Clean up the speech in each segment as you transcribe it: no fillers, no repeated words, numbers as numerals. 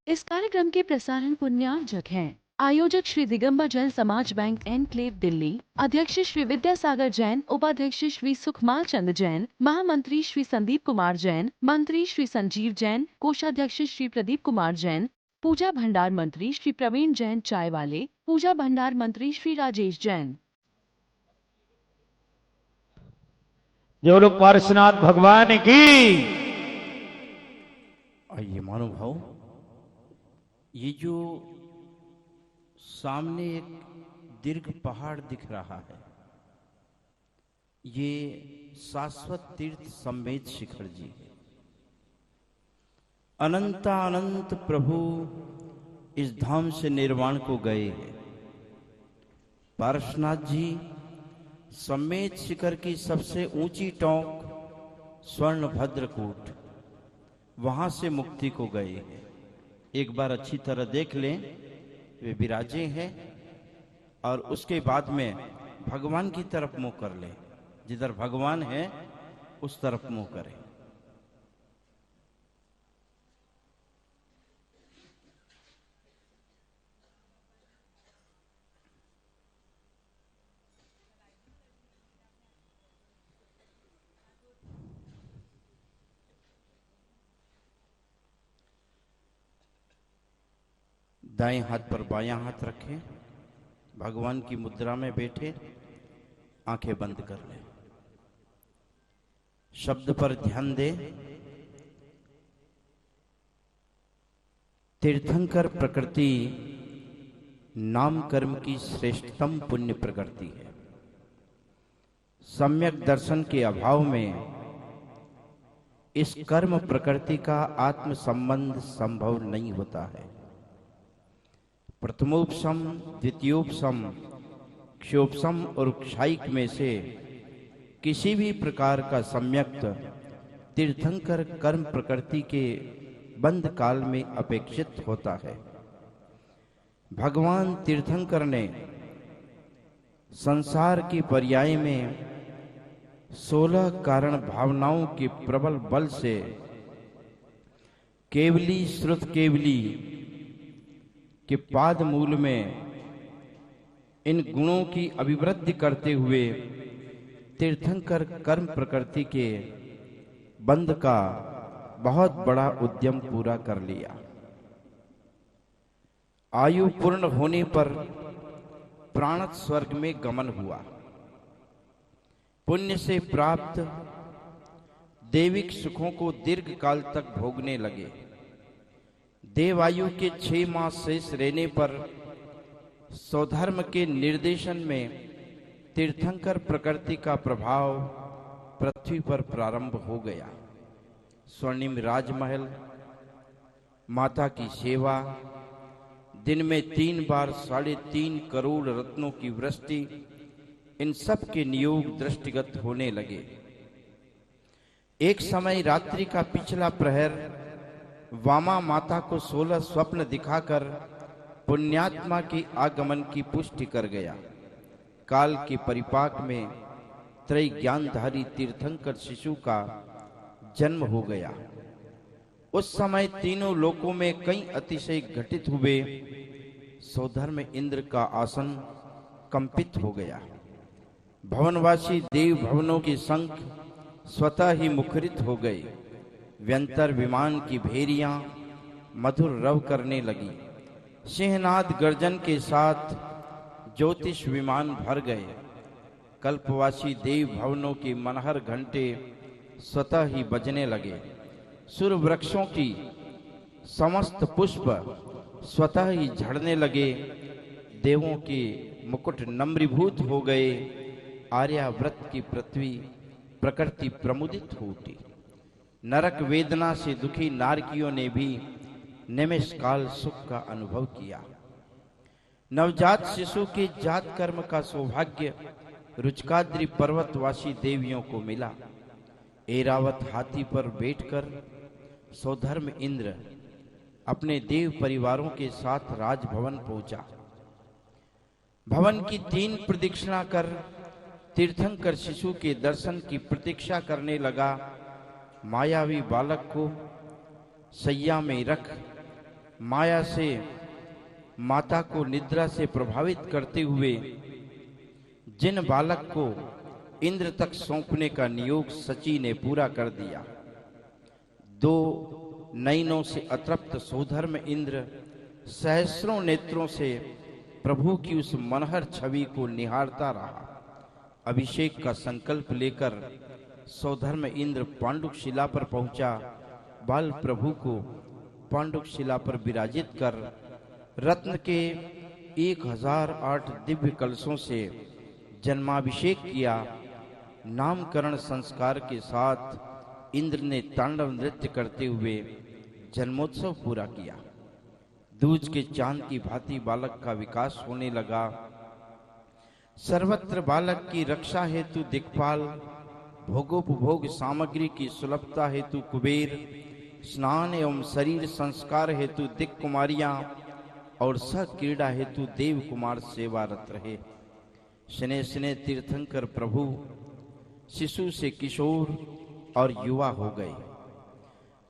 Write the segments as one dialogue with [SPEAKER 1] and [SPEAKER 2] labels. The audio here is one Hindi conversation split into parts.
[SPEAKER 1] इस कार्यक्रम के प्रसारण पुण्यार्जक हैं आयोजक श्री दिगंबर जैन समाज बैंक एनक्लेव दिल्ली, अध्यक्ष श्री विद्यासागर जैन, उपाध्यक्ष श्री सुखमाल चंद जैन, महामंत्री श्री संदीप कुमार जैन, मंत्री श्री संजीव जैन, कोषाध्यक्ष श्री प्रदीप कुमार जैन, पूजा भंडार मंत्री श्री प्रवीण जैन चाय वाले, पूजा भंडार मंत्री श्री राजेश जैन।
[SPEAKER 2] जो लोग पार्श्वनाथ भगवान की। आइए महानुभाव, ये जो सामने एक दीर्घ पहाड़ दिख रहा है, ये शाश्वत तीर्थ समेत शिखर जी है। अनंत प्रभु इस धाम से निर्वाण को गए हैं। पार्श्वनाथ जी समेत शिखर की सबसे ऊंची टोंक स्वर्ण भद्रकूट, वहां से मुक्ति को गए हैं। एक बार अच्छी तरह देख लें, वे विराजे हैं और उसके बाद में भगवान की तरफ मुंह कर लें। जिधर भगवान है उस तरफ मुंह करें। दाएं हाथ पर बायां हाथ रखें, भगवान की मुद्रा में बैठे, आंखें बंद कर लें। शब्द पर ध्यान दें। तीर्थंकर प्रकृति नाम कर्म की श्रेष्ठतम पुण्य प्रकृति है। सम्यक दर्शन के अभाव में इस कर्म प्रकृति का आत्म संबंध संभव नहीं होता है। प्रथमोपसम, द्वितीयोपसम, क्षोपसम और क्षायिक में से किसी भी प्रकार का सम्यक्त तीर्थंकर कर्म प्रकृति के बंध काल में अपेक्षित होता है। भगवान तीर्थंकर ने संसार की पर्याय में 16 कारण भावनाओं के प्रबल बल से केवली श्रुत केवली के पाद मूल में इन गुणों की अभिवृद्धि करते हुए तीर्थंकर कर्म प्रकृति के बंध का बहुत बड़ा उद्यम पूरा कर लिया। आयु पूर्ण होने पर प्राणत स्वर्ग में गमन हुआ। पुण्य से प्राप्त दैविक सुखों को दीर्घ काल तक भोगने लगे। देवायु के 6 मास शेष रहने पर स्वधर्म के निर्देशन में तीर्थंकर प्रकृति का प्रभाव पृथ्वी पर प्रारंभ हो गया। स्वर्णिम राजमहल, माता की सेवा, दिन में 3 बार 3.5 करोड़ रत्नों की वृष्टि, इन सब के नियोग दृष्टिगत होने लगे। एक समय रात्रि का पिछला प्रहर वामा माता को 16 स्वप्न दिखाकर पुण्यात्मा के आगमन की पुष्टि कर गया। काल के परिपाक में त्रय ज्ञानधारी तीर्थंकर शिशु का जन्म हो गया। उस समय तीनों लोकों में कई अतिशय घटित हुए। स्वधर्म इंद्र का आसन कंपित हो गया। भवनवासी देव भवनों के शंख स्वतः ही मुखरित हो गए। व्यंतर विमान की भेरियां मधुर रव करने लगी। सिंहनाद गर्जन के साथ ज्योतिष विमान भर गए। कल्पवासी देव भवनों के मनहर घंटे स्वतः ही बजने लगे। सुर वृक्षों की समस्त पुष्प स्वतः ही झड़ने लगे। देवों के मुकुट नम्रीभूत हो गए। आर्याव्रत की पृथ्वी प्रकृति प्रमुदित हो उठी। नरक वेदना से दुखी नारकियों ने भी निमेषकाल सुख का अनुभव किया। नवजात शिशु के जात कर्म का सौभाग्य रुचकाद्रि पर्वतवासी देवियों को मिला। ऐरावत हाथी पर बैठकर स्वधर्म इंद्र अपने देव परिवारों के साथ राजभवन पहुंचा। भवन की 3 प्रदक्षिणा कर तीर्थंकर शिशु के दर्शन की प्रतीक्षा करने लगा। मायावी बालक को सैया में रख माया से माता को निद्रा से प्रभावित करते हुए जिन बालक को इंद्र तक सौंपने का नियोग सची ने पूरा कर दिया, 2 नयनों से अतृप्त सोधर्म इंद्र सहस्रों नेत्रों से प्रभु की उस मनहर छवि को निहारता रहा। अभिषेक का संकल्प लेकर सौधर्म इंद्र पांडुक शिला पर पहुंचा। बाल प्रभु को पांडुक शिला पर विराजित कर रत्न के 1008 दिव्य कलशों से जन्माभिषेक किया। नामकरण संस्कार के साथ इंद्र ने तांडव नृत्य करते हुए जन्मोत्सव पूरा किया। दूज के चांद की भांति बालक का विकास होने लगा। सर्वत्र बालक की रक्षा हेतु दिक्पाल, भोगोपभोग सामग्री की सुलभता हेतु कुबेर, स्नान एवं शरीर संस्कार हेतु दिक् कुमारियां और क्रीड़ा हेतु देव कुमार सेवारत रहे। स्नेह स्नेह तीर्थंकर प्रभु शिशु से किशोर और युवा हो गए।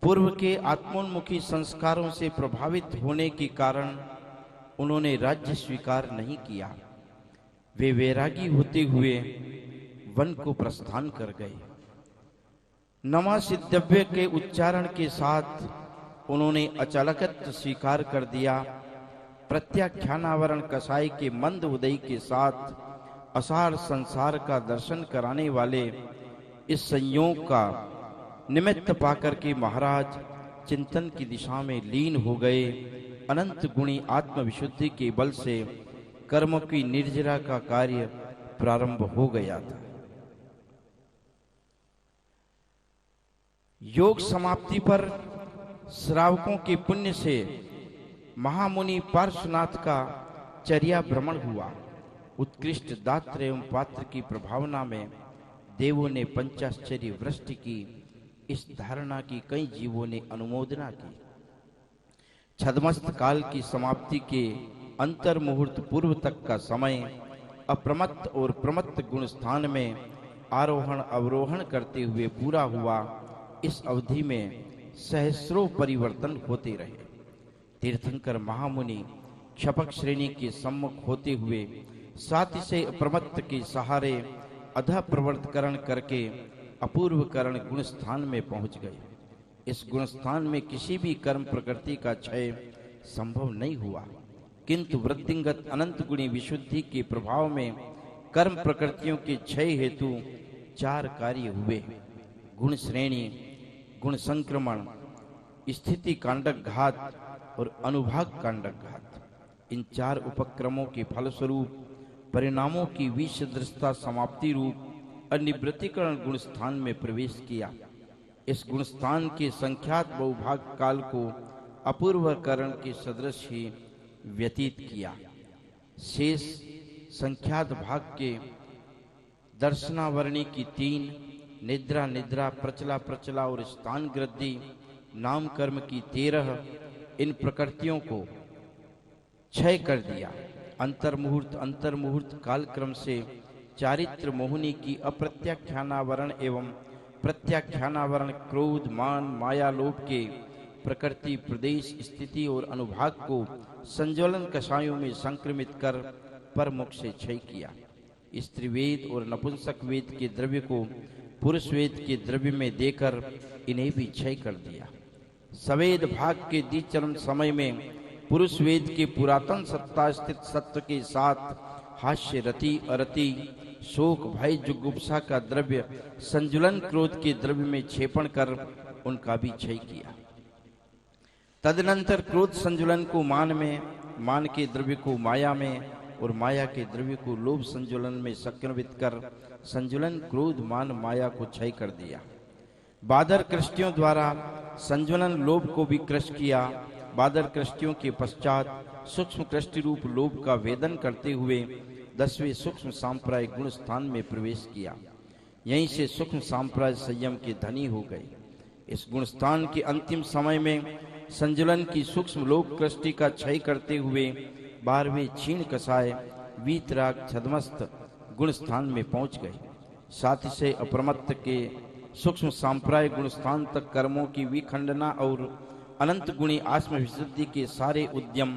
[SPEAKER 2] पूर्व के आत्मोन्मुखी संस्कारों से प्रभावित होने के कारण उन्होंने राज्य स्वीकार नहीं किया। वे वैरागी होते हुए वन को प्रस्थान कर गए। नमः के उच्चारण के साथ उन्होंने अचालकत्व स्वीकार कर दिया। प्रत्याख्यानावरण कसाई के मंद उदय के साथ असार संसार का दर्शन कराने वाले इस संयोग का निमित्त पाकर के महाराज चिंतन की दिशा में लीन हो गए। अनंत गुणी आत्मविशुद्धि के बल से कर्म की निर्जरा का कार्य प्रारंभ हो गया था। योग समाप्ति पर श्रावकों के पुण्य से महामुनि पार्श्वनाथ का चर्या भ्रमण हुआ। उत्कृष्ट दात्र एवं पात्र की प्रभावना में देवों ने पंचाश्चर्य वृष्टि की। इस धारणा की कई जीवों ने अनुमोदना की। छद्मस्त काल की समाप्ति के अंतर मुहूर्त पूर्व तक का समय अप्रमत्त और प्रमत्त गुण स्थान में आरोहण अवरोहण करते हुए पूरा हुआ। इस अवधि में सहस्रों परिवर्तन होते रहे। तीर्थंकर महामुनि क्षपक श्रेणी के सम्मुख होते हुए साथ से अप्रमत्त के सहारे अधः प्रवर्तकरण करके अपूर्व करण गुण स्थान में पहुंच गए। इस गुण स्थान में किसी भी कर्म प्रकृति का क्षय संभव नहीं हुआ, किंतु वृद्धिंगत अनंत गुणी विशुद्धि के प्रभाव में कर्म प्रकृतियों के क्षय हेतु 4 कार्य हुए। गुण श्रेणी, गुण संक्रमण, स्थिति कांडक घात और अनुभाग कांडक घात। इन 4 उपक्रमों के फलस्वरूप परिणामों की विषदृष्टता समाप्ति रूप अनिवृत्तिकरण गुण स्थान में प्रवेश किया। इस गुण स्थान के संख्यात बहुभाग काल को अपूर्वकरण के सदृश ही व्यतीत किया। शेष संख्यात भाग के दर्शनावरणी की 3, निद्रा निद्रा, प्रचला प्रचला और स्थान गृद्धि नाम कर्म की 13 इन प्रकृतियों को क्षय कर दिया। अंतर्मुहूर्त कालक्रम से चारित्र मोहिनी की अप्रत्याख्यानावरण एवं प्रत्याख्यानावरण क्रोध मान माया लोभ के प्रकृति प्रदेश स्थिति और अनुभाग को संज्वलन कषायों में संक्रमित कर परमुख से क्षय किया। स्त्री वेद और नपुंसक वेद के द्रव्य को पुरुष वेद के द्रव्य में देकर इन्हें भी क्षय कर दिया। सवेद भाग के द्विचरण समय में पुरुष वेद के पुरातन सत्ता स्थित सत्व के साथ हास्य रति अरति शोक भय जुगुप्सा का द्रव्य संजुलन क्रोध के द्रव्य में क्षेपण कर उनका भी क्षय किया। तदनंतर क्रोध संजुलन को मान में, मान के द्रव्य को माया में और माया के द्रव्य को लोभ संजुलन में संक्रमित कर संजुलन क्रोध मान माया को क्षय कर दिया। बादर कृष्टियों द्वारा संजुलन लोभ को भी क्रश किया। बादर कृष्टियों के पश्चात सूक्ष्म कृष्टि रूप लोभ का वेदन करते हुए 10वें सूक्ष्म सांप्राय गुण स्थान में प्रवेश किया। यहीं से सूक्ष्म सांप्राय संयम के धनी हो गए। इस गुण स्थान के अंतिम समय में संजुलन की सूक्ष्म लोभ कृष्टि का क्षय करते हुए 12वें क्षीण कसाय वीतराग छद्मस्त गुण स्थान में पहुंच गए। साथ ही से अप्रमत्त के सूक्ष्म सांप्राय गुण स्थान तक कर्मों की विखंडना और अनंत गुणी आत्म विशुद्धि के सारे उद्यम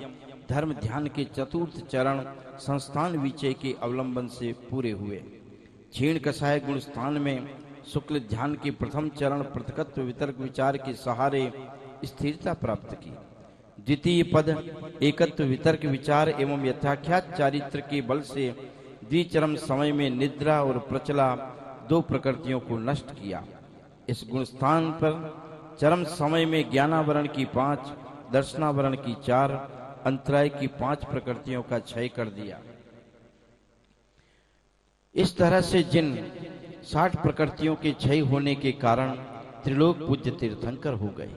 [SPEAKER 2] धर्म ध्यान के चतुर्थ चरण संस्थान विचय के अवलंबन से पूरे हुए। क्षीण कषाय गुण स्थान में शुक्ल ध्यान के प्रथम चरण पृथकत्व वितर्क विचार के सहारे स्थिरता प्राप्त की। द्वितीय पद एकत्व वितर्क विचार एवं यथाख्यात चारित्र के बल से द्विचरम समय में निद्रा और प्रचला दो प्रकृतियों को नष्ट किया। इस गुण स्थान पर चरम समय में ज्ञानावरण की 5, दर्शनावरण की 4, अंतराय की 5 प्रकृतियों का क्षय कर दिया। इस तरह से जिन 60 प्रकृतियों के क्षय होने के कारण त्रिलोक पूज्य तीर्थंकर हो गए।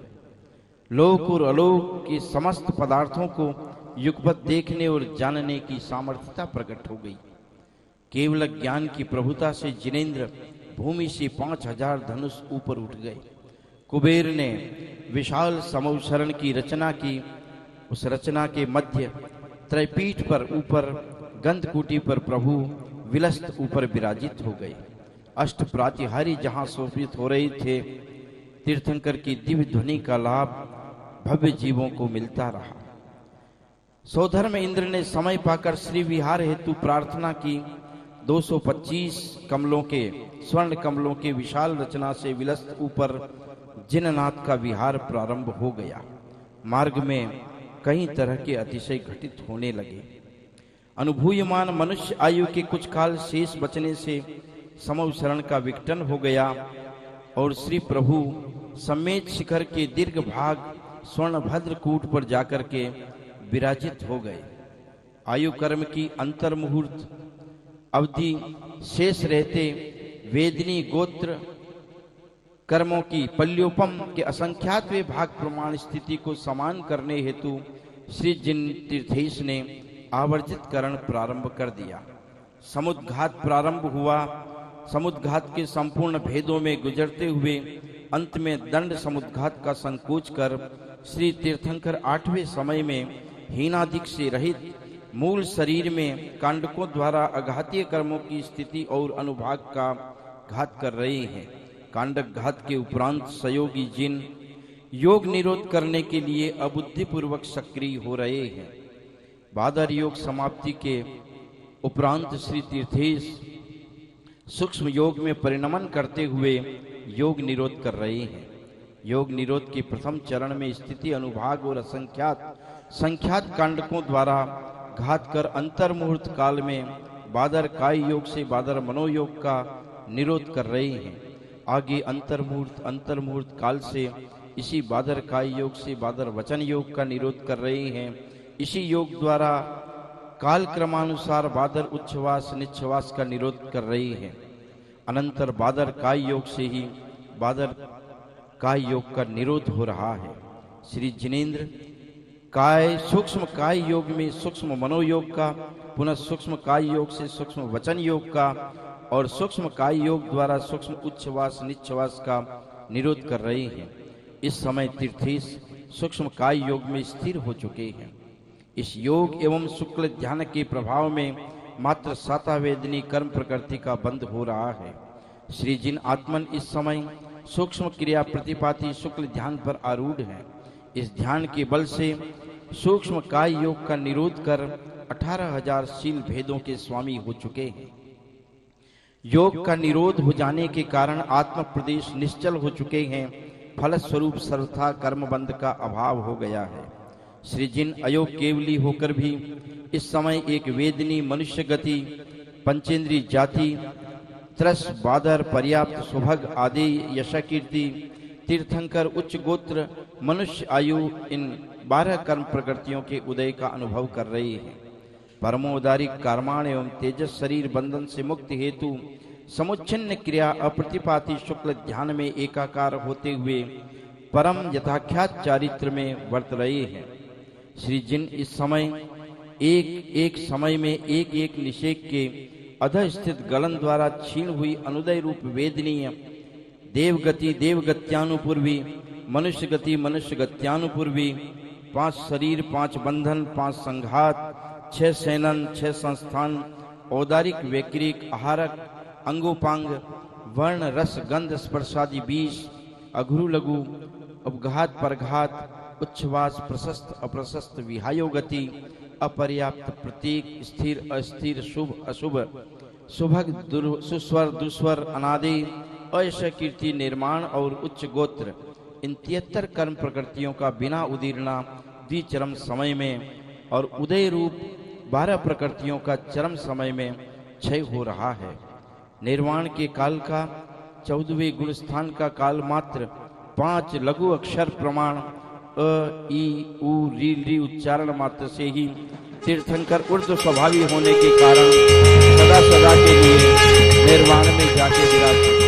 [SPEAKER 2] लोक और अलोक के समस्त पदार्थों को युगपत देखने और जानने की सामर्थ्यता प्रकट हो गई। केवल ज्ञान की प्रभुता से जिनेंद्र भूमि से 5000 धनुष ऊपर उठ गए। कुबेर ने विशाल समौशरण की रचना की। उस रचना के मध्य त्रैपीठ पर ऊपर गंधकुटी पर प्रभु विलस्त ऊपर विराजित हो गए। अष्ट प्रातिहारी जहां शोभित हो रहे थे, तीर्थंकर की दिव्य ध्वनि का लाभ भव्य जीवों को मिलता रहा। सौधर्म इंद्र ने समय पाकर श्री विहार हेतु प्रार्थना की। 225 कमलों के स्वर्ण कमलों के विशाल रचना से विलस्त ऊपर जिननाथ का विहार प्रारंभ हो गया। मार्ग में कई तरह के अतिशय घटित होने लगे। अनुभूयमान मनुष्य आयु के कुछ काल शेष बचने से समौशरण का विघटन हो गया और श्री प्रभु समेत शिखर के दीर्घ भाग स्वर्ण भद्र कूट पर जाकर के विराजित हो गए। आयु कर्म की अंतर मुहूर्त अवधि शेष रहते वेदनी गोत्र कर्मों की पल्योपम के असंख्यात वे भाग प्रमाण स्थिति को समान करने हेतु श्री जिन तीर्थेश ने आवर्जित करण प्रारंभ कर दिया। समुद्घात प्रारंभ हुआ। समुद्घात के संपूर्ण भेदों में गुजरते हुए अंत में दंड समुद्घात का संकोच कर श्री तीर्थंकर 8वें समय में हीनादिक से रहित मूल शरीर में कांडकों द्वारा अघातीय कर्मों की स्थिति और अनुभाग का घात कर रहे हैं। कांडक घात के उपरांत सहयोगी जिन योग निरोध करने के लिए अबुद्धिपूर्वक सक्रिय हो रहे हैं। बादर योग समाप्ति के उपरांत श्री तीर्थेश सूक्ष्म योग में परिणमन करते हुए योग निरोध कर रहे हैं। योग निरोध के प्रथम चरण में स्थिति अनुभाग और संख्यात कांडकों द्वारा घात कर अंतर मुहूर्त काल में बादर काय योग से बादर मनोयोग का निरोध कर रहे हैं। आगे अंतर मुहूर्त काल से इसी बादर काय योग से बादर वचन योग का निरोध कर रहे हैं। इसी योग द्वारा काल क्रमानुसार बादर उच्छ्वास निच्छ्वास का निरोध कर रहे हैं। अनंतर बादर काय योग से ही बादर काय योग का निरोध हो रहा है। श्री जिनेंद्र काय सूक्ष्म काय योग में सूक्ष्म मनोयोग का, पुनः सूक्ष्म काय योग से सूक्ष्म वचन योग का और सूक्ष्म काय योग द्वारा सूक्ष्म उच्छ्वास निच्छ्वास का निरोध कर रहे हैं। इस समय तीर्थेश सूक्ष्म काय योग में स्थिर हो चुके हैं। इस योग एवं शुक्ल ध्यान के प्रभाव में मात्र सातावेदनी कर्म प्रकृति का बंध हो रहा है। श्री जिन आत्मन इस समय सूक्ष्म क्रिया प्रतिपाती शुक्ल ध्यान पर आरूढ़ है। इस ध्यान के बल से सूक्ष्म काय योग का निरोध कर 18,000 शील भेदों के स्वामी हो चुके हैं। योग का निरोध हो जाने के कारण आत्म प्रदेश निश्चल हो चुके हैं। फलस्वरूप सर्वथा कर्म बंध का अभाव हो गया है। श्री जिन अयोग केवली होकर भी इस समय एक वेदनी मनुष्य गति, पंचेंद्री जाति, त्रस बादर पर्याप्त सुभग आदि यश कीर्ति तीर्थंकर उच्च गोत्र मनुष्य आयु इन 12 कर्म प्रकृतियों के उदय का अनुभव कर रहे हैं। परमोदारिक कर्माण एवं तेजस शरीर बंधन से मुक्ति हेतु समुच्छिन्न क्रिया अप्रतिपाती शुक्ल ध्यान में एकाकार होते हुए परम यथाख्यात चारित्र में वर्त रहे हैं। श्री जिन इस समय एक समय में एक निषेक के अधः स्थित गलन द्वारा छीन हुई अनुदय रूप वेदनीय देवगति देवगत्यानुपूर्वी, मनुष्य गति मनुष्य गत्यानुपूर्वी, 5 शरीर 5 बंधन 5 संघात 6 सेनन 6 संस्थान औदारिक वैक्रिक आहारक अंगोपांग वर्ण रस गंध स्पर्शादि 20 अघ्रु लघु उपघात परघात उच्छ्वास प्रशस्त अप्रशस्त विहायो गति अपर्याप्त प्रतीक स्थिर अस्थिर शुभ अशुभ सुभग सुस्वर दुस्वर अनादि अयश कीर्ति निर्माण और उच्च गोत्र इन 73 कर्म प्रकृतियों का बिना उदीर्णा द्विचरम समय में और उदय रूप 12 प्रकृतियों का चरम समय में क्षय हो रहा है। निर्वाण के काल का 14वें गुण स्थान का काल मात्र 5 लघु अक्षर प्रमाण अ ई उ री री उच्चारण मात्र से ही तीर्थंकर ऊर्ध्व स्वभावी होने के कारण सदा सदा के लिए निर्वाण में जाके विराजते।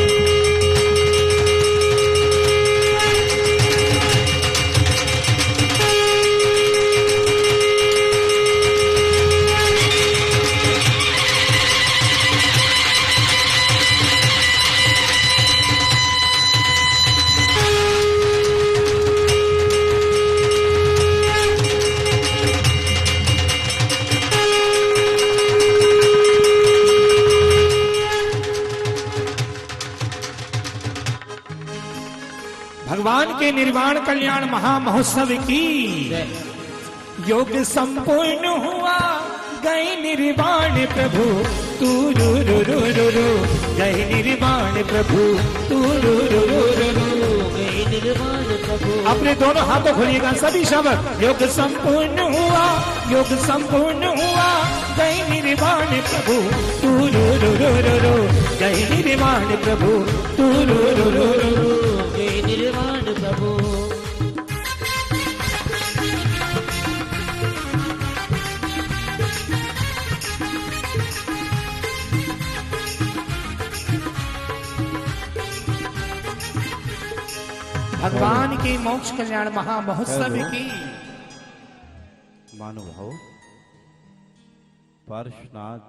[SPEAKER 3] भगवान के निर्वाण कल्याण महामहोत्सव की योग संपूर्ण हुआ गए निर्वाण प्रभु तू रू रू रू रू रू गए निर्वाण प्रभु तू रू रू रू रू रू गए निर्वाण प्रभु। अपने दोनों हाथों खोलिएगा सभी शब्द। योग संपूर्ण हुआ गए निर्वाण प्रभु तू रू रू रू रू रू गए निर्वाण प्रभु तू रू रू रू रू रू गए निर्वाण प्रभु। भगवान के मोक्ष कल्याण महामहोत्सव की
[SPEAKER 2] मानुभाव पार्श्वनाथ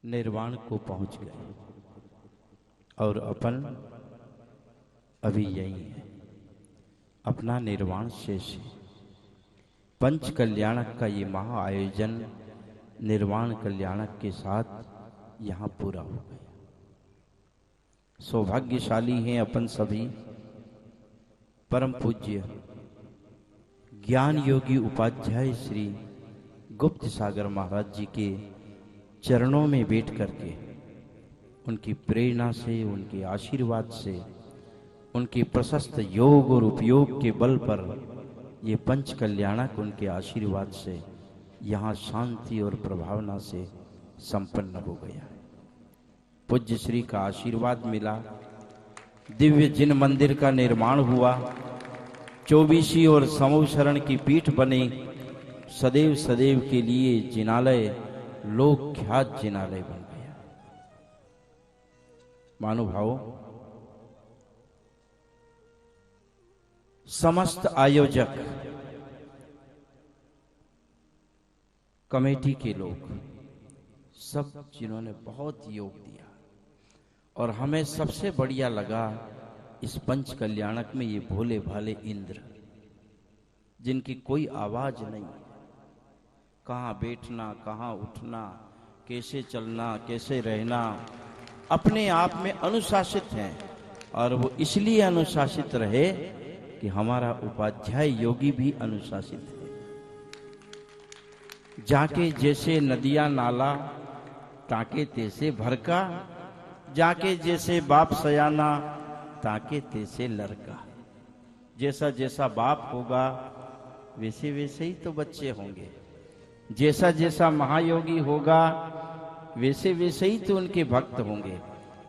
[SPEAKER 2] निर्वाण को पहुंच गए और अपन अभी यही है। अपना निर्वाण शेष है। पंच कल्याणक का ये महा आयोजन निर्वाण कल्याणक के साथ यहाँ पूरा हो गया। सौभाग्यशाली हैं अपन सभी। परम पूज्य ज्ञान योगी उपाध्याय श्री गुप्त सागर महाराज जी के चरणों में बैठ करके उनकी प्रेरणा से, उनके आशीर्वाद से, उनके प्रशस्त योग और उपयोग के बल पर ये पंच कल्याणक उनके आशीर्वाद से यहाँ शांति और प्रभावना से संपन्न हो गया। पूज्य श्री का आशीर्वाद मिला। दिव्य जिन मंदिर का निर्माण हुआ। 24 और समूह शरण की पीठ बनी। सदैव सदैव के लिए जिनालय लोक ख्यात जिनालय बन गया। मानुभाव समस्त आयोजक, कमेटी के लोग सब जिन्होंने बहुत योग दिया और हमें सबसे बढ़िया लगा इस पंच कल्याणक में ये भोले भाले इंद्र जिनकी कोई आवाज नहीं, कहाँ बैठना, कहाँ उठना, कैसे चलना, कैसे रहना, अपने आप में अनुशासित हैं। और वो इसलिए अनुशासित रहे कि हमारा उपाध्याय योगी भी अनुशासित है। जाके जैसे नदियां नाला, ताके तैसे भरका, जाके जैसे बाप सयाना, ताके तैसे लड़का। जैसा जैसा बाप होगा वैसे वैसे ही तो बच्चे होंगे। जैसा जैसा महायोगी होगा वैसे वैसे ही तो उनके भक्त होंगे।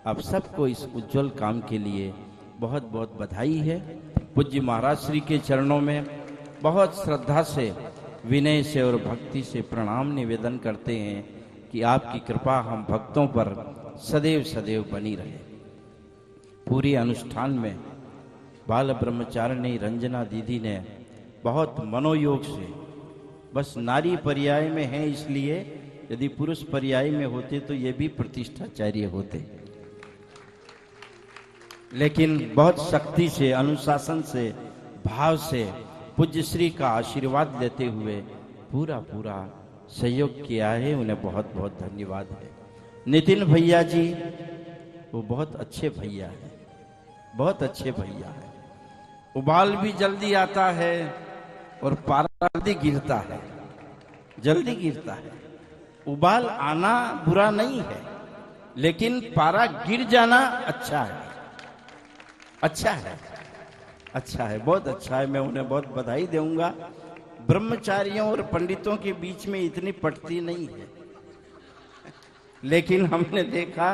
[SPEAKER 2] अब सबको इस उज्जवल काम के लिए बहुत बहुत बधाई है। पूज्य महाराज श्री के चरणों में बहुत श्रद्धा से, विनय से और भक्ति से प्रणाम निवेदन करते हैं कि आपकी कृपा हम भक्तों पर सदैव सदैव बनी रहे। पूरे अनुष्ठान में बाल ब्रह्मचारिणी रंजना दीदी ने बहुत मनोयोग से, बस नारी पर्याय में है इसलिए, यदि पुरुष पर्याय में होते तो ये भी प्रतिष्ठाचार्य होते, लेकिन बहुत शक्ति से, अनुशासन से, भाव से पूज्य श्री का आशीर्वाद लेते हुए पूरा पूरा सहयोग किया है। उन्हें बहुत बहुत धन्यवाद है। नितिन भैया जी वो बहुत अच्छे भैया हैं, बहुत अच्छे भैया हैं। उबाल भी जल्दी आता है और पारा जल्दी गिरता है, जल्दी गिरता है। उबाल आना बुरा नहीं है, लेकिन पारा गिर जाना अच्छा है, अच्छा है, अच्छा है, बहुत अच्छा है। मैं उन्हें बहुत बधाई दूंगा। ब्रह्मचारियों और पंडितों के बीच में इतनी पटती नहीं है, लेकिन हमने देखा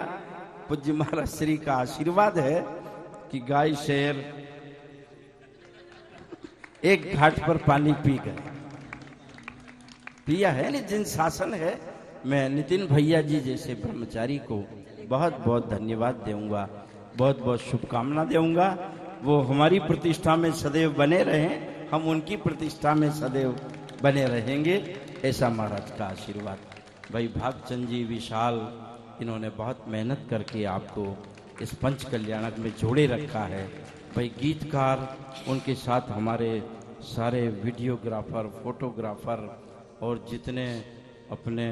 [SPEAKER 2] पूज्य महाराज श्री का आशीर्वाद है कि गाय शेर एक घाट पर पानी पी गए, पिया है ना, जिन शासन है। मैं नितिन भैया जी जैसे ब्रह्मचारी को बहुत बहुत धन्यवाद दूंगा, बहुत बहुत शुभकामना दूंगा। वो हमारी प्रतिष्ठा में सदैव बने रहें, हम उनकी प्रतिष्ठा में सदैव बने रहेंगे, ऐसा महाराज का आशीर्वाद। भाई भागचंद जी विशाल, इन्होंने बहुत मेहनत करके आपको इस पंच कल्याणक में जोड़े रखा है। भाई गीतकार, उनके साथ हमारे सारे वीडियोग्राफर, फोटोग्राफर और जितने अपने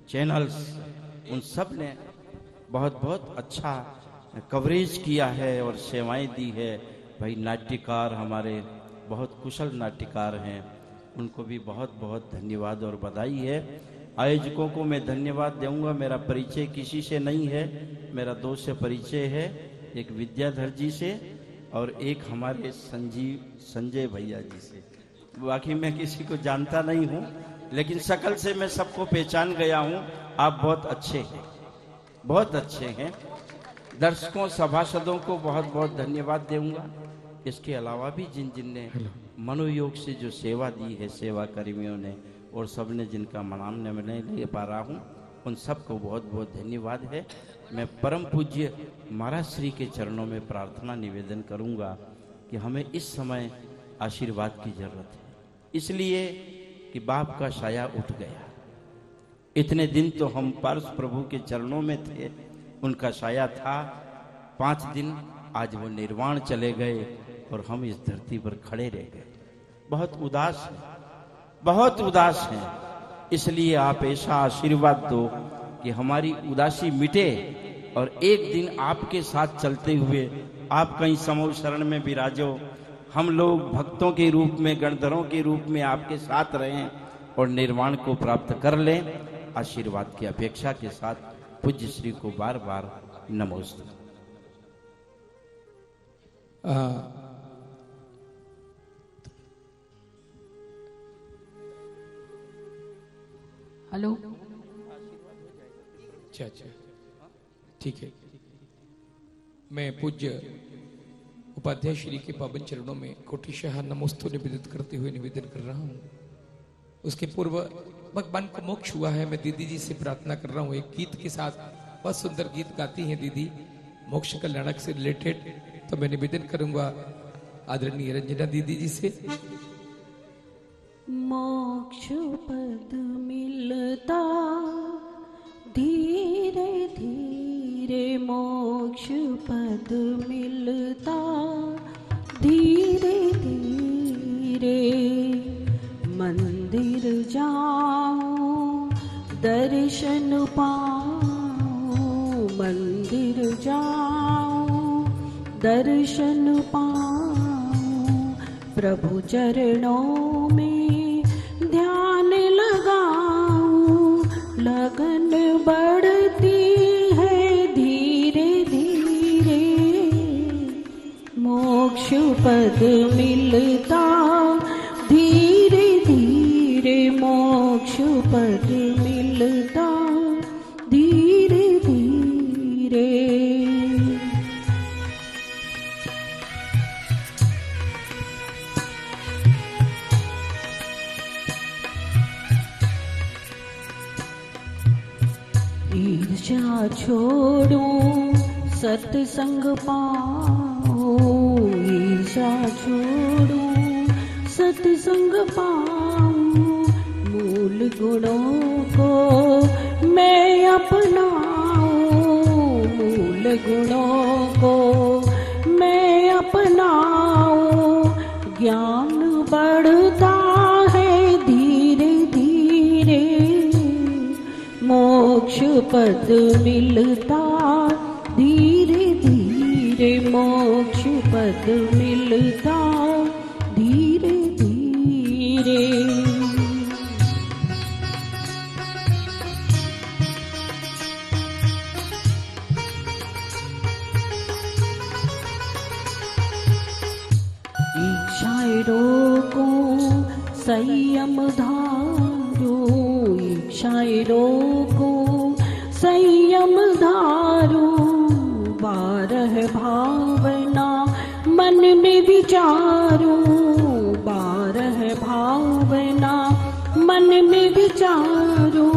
[SPEAKER 2] चैनल्स, उन सब ने बहुत बहुत अच्छा कवरेज किया है और सेवाएं दी है। भाई नाट्यकार, हमारे बहुत कुशल नाट्यकार हैं, उनको भी बहुत बहुत धन्यवाद और बधाई है। आयोजकों को मैं धन्यवाद दूंगा। मेरा परिचय किसी से नहीं है, मेरा दो से परिचय है, एक विद्याधर जी से और एक हमारे संजय भैया जी से। बाकी मैं किसी को जानता नहीं हूँ, लेकिन शकल से मैं सबको पहचान गया हूँ। आप बहुत अच्छे हैं, बहुत अच्छे हैं। दर्शकों, सभासदों को बहुत बहुत धन्यवाद दूंगा। इसके अलावा भी जिन जिन ने मनोयोग से जो सेवा दी है, सेवा कर्मियों ने और सबने जिनका नाम मैं नहीं ले पा रहा हूँ, उन सबको बहुत बहुत धन्यवाद है। मैं परम पूज्य महाराज श्री के चरणों में प्रार्थना निवेदन करूँगा कि हमें इस समय आशीर्वाद की जरूरत है, इसलिए कि बाप का साया उठ गया। इतने दिन तो हम पार्श प्रभु के चरणों में थे, उनका साया था 5 दिन, आज वो निर्वाण चले गए और हम इस धरती पर खड़े रह गए। बहुत उदास हैं, बहुत उदास हैं। इसलिए आप ऐसा आशीर्वाद दो कि हमारी उदासी मिटे और एक दिन आपके साथ चलते हुए आप कहीं समूह शरण में विराजो, हम लोग भक्तों के रूप में, गणधरों के रूप में आपके साथ रहें और निर्वाण को प्राप्त कर लें। आशीर्वाद की अपेक्षा के साथ पूज्य श्री को बार बार नमोस्तु।
[SPEAKER 1] हेलो,
[SPEAKER 3] अच्छा अच्छा, ठीक है। मैं पूज्य उपाध्याय श्री के पावन चरणों में कोटिशः नमोस्तु निवेदित करते हुए निवेदन कर रहा हूँ। उसके पूर्व भगवान को मोक्ष हुआ है, मैं दीदी जी से प्रार्थना कर रहा हूँ। एक गीत के साथ, बहुत सुंदर गीत गाती हैं दीदी, मोक्ष कल्याणक से रिलेटेड, तो मैं निवेदन करूंगा आदरणीय रंजना दीदी जी से।
[SPEAKER 4] मोक्ष पद मिलता धीरे धीरे, मोक्ष पद मिलता धीरे धीरे, मंदिर जाऊं दर्शन पाऊं, मंदिर जाऊं दर्शन पाऊं, प्रभु चरणों में ध्यान लगाऊं, लगन बढ़ती है धीरे धीरे, मोक्ष पद मिलता धीरे धीरे, मोक्ष पद मिलता धीरे धीरे। ईर्ष्या छोड़ूं सत्संग पाऊं, ईर्ष्या छोड़ूं सत्संग पाऊं, मूल गुणों को मैं अपनाऊं, मूल गुणों को मैं अपनाऊं, ज्ञान बढ़ता है धीरे धीरे, मोक्ष पद मिलता धीरे धीरे। धीरे मोक्ष पद मिलता धीरे धीरे। इच्छाएं रोको संयम धारो, इच्छाएं रोको संयम धारो। 12 भावना मन में विचारो, 12 भावना मन में विचारो।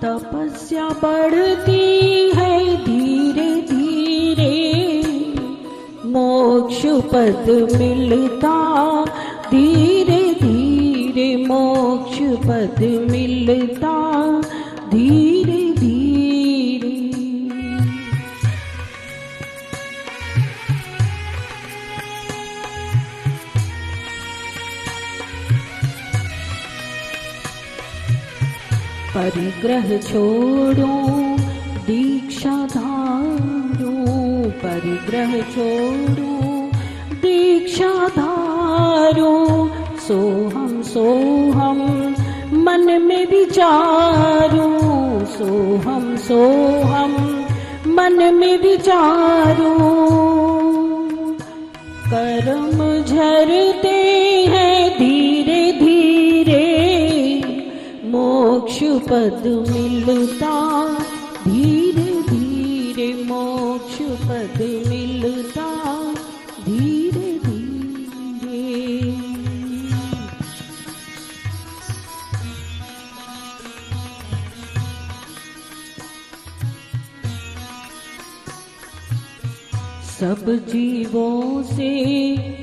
[SPEAKER 4] तपस्या बढ़ती है धीरे धीरे, मोक्ष पद मिलता धीरे धीरे, मोक्ष पद मिलता धीरे धीरे। परिग्रह छोड़ो दीक्षा धारो, परिग्रह छोड़ो दीक्षा धारो। सोहम सोहम मन में विचारो, सोहम सोहम मन में विचारो। कर्म झरते हैं धीरे धीरे, मोक्ष पद मिलता धीरे धीरे, मोक्ष पद मिलता धीरे धीरे। सब जीवों से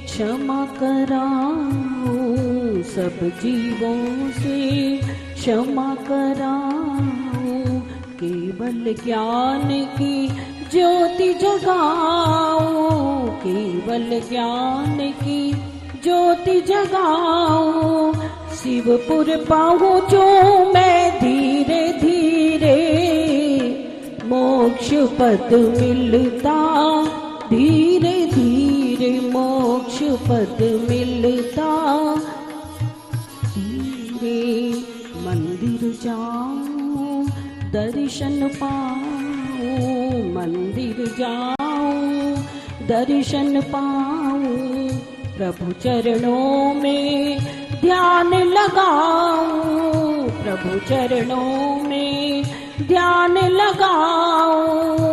[SPEAKER 4] क्षमा कराओ, सब जीवों से क्षमा कराओ। केवल ज्ञान की ज्योति जगाओ, केवल ज्ञान की ज्योति जगाओ। शिवपुर पहुँचो मैं धीरे धीरे, मोक्ष पद मिलता धीरे धीरे, मोक्ष पद मिलता धीरे। मंदिर जाओ दर्शन पाओ, मंदिर जाओ दर्शन पाओ। प्रभु चरणों में ध्यान लगाओ, प्रभु चरणों में ध्यान लगाओ।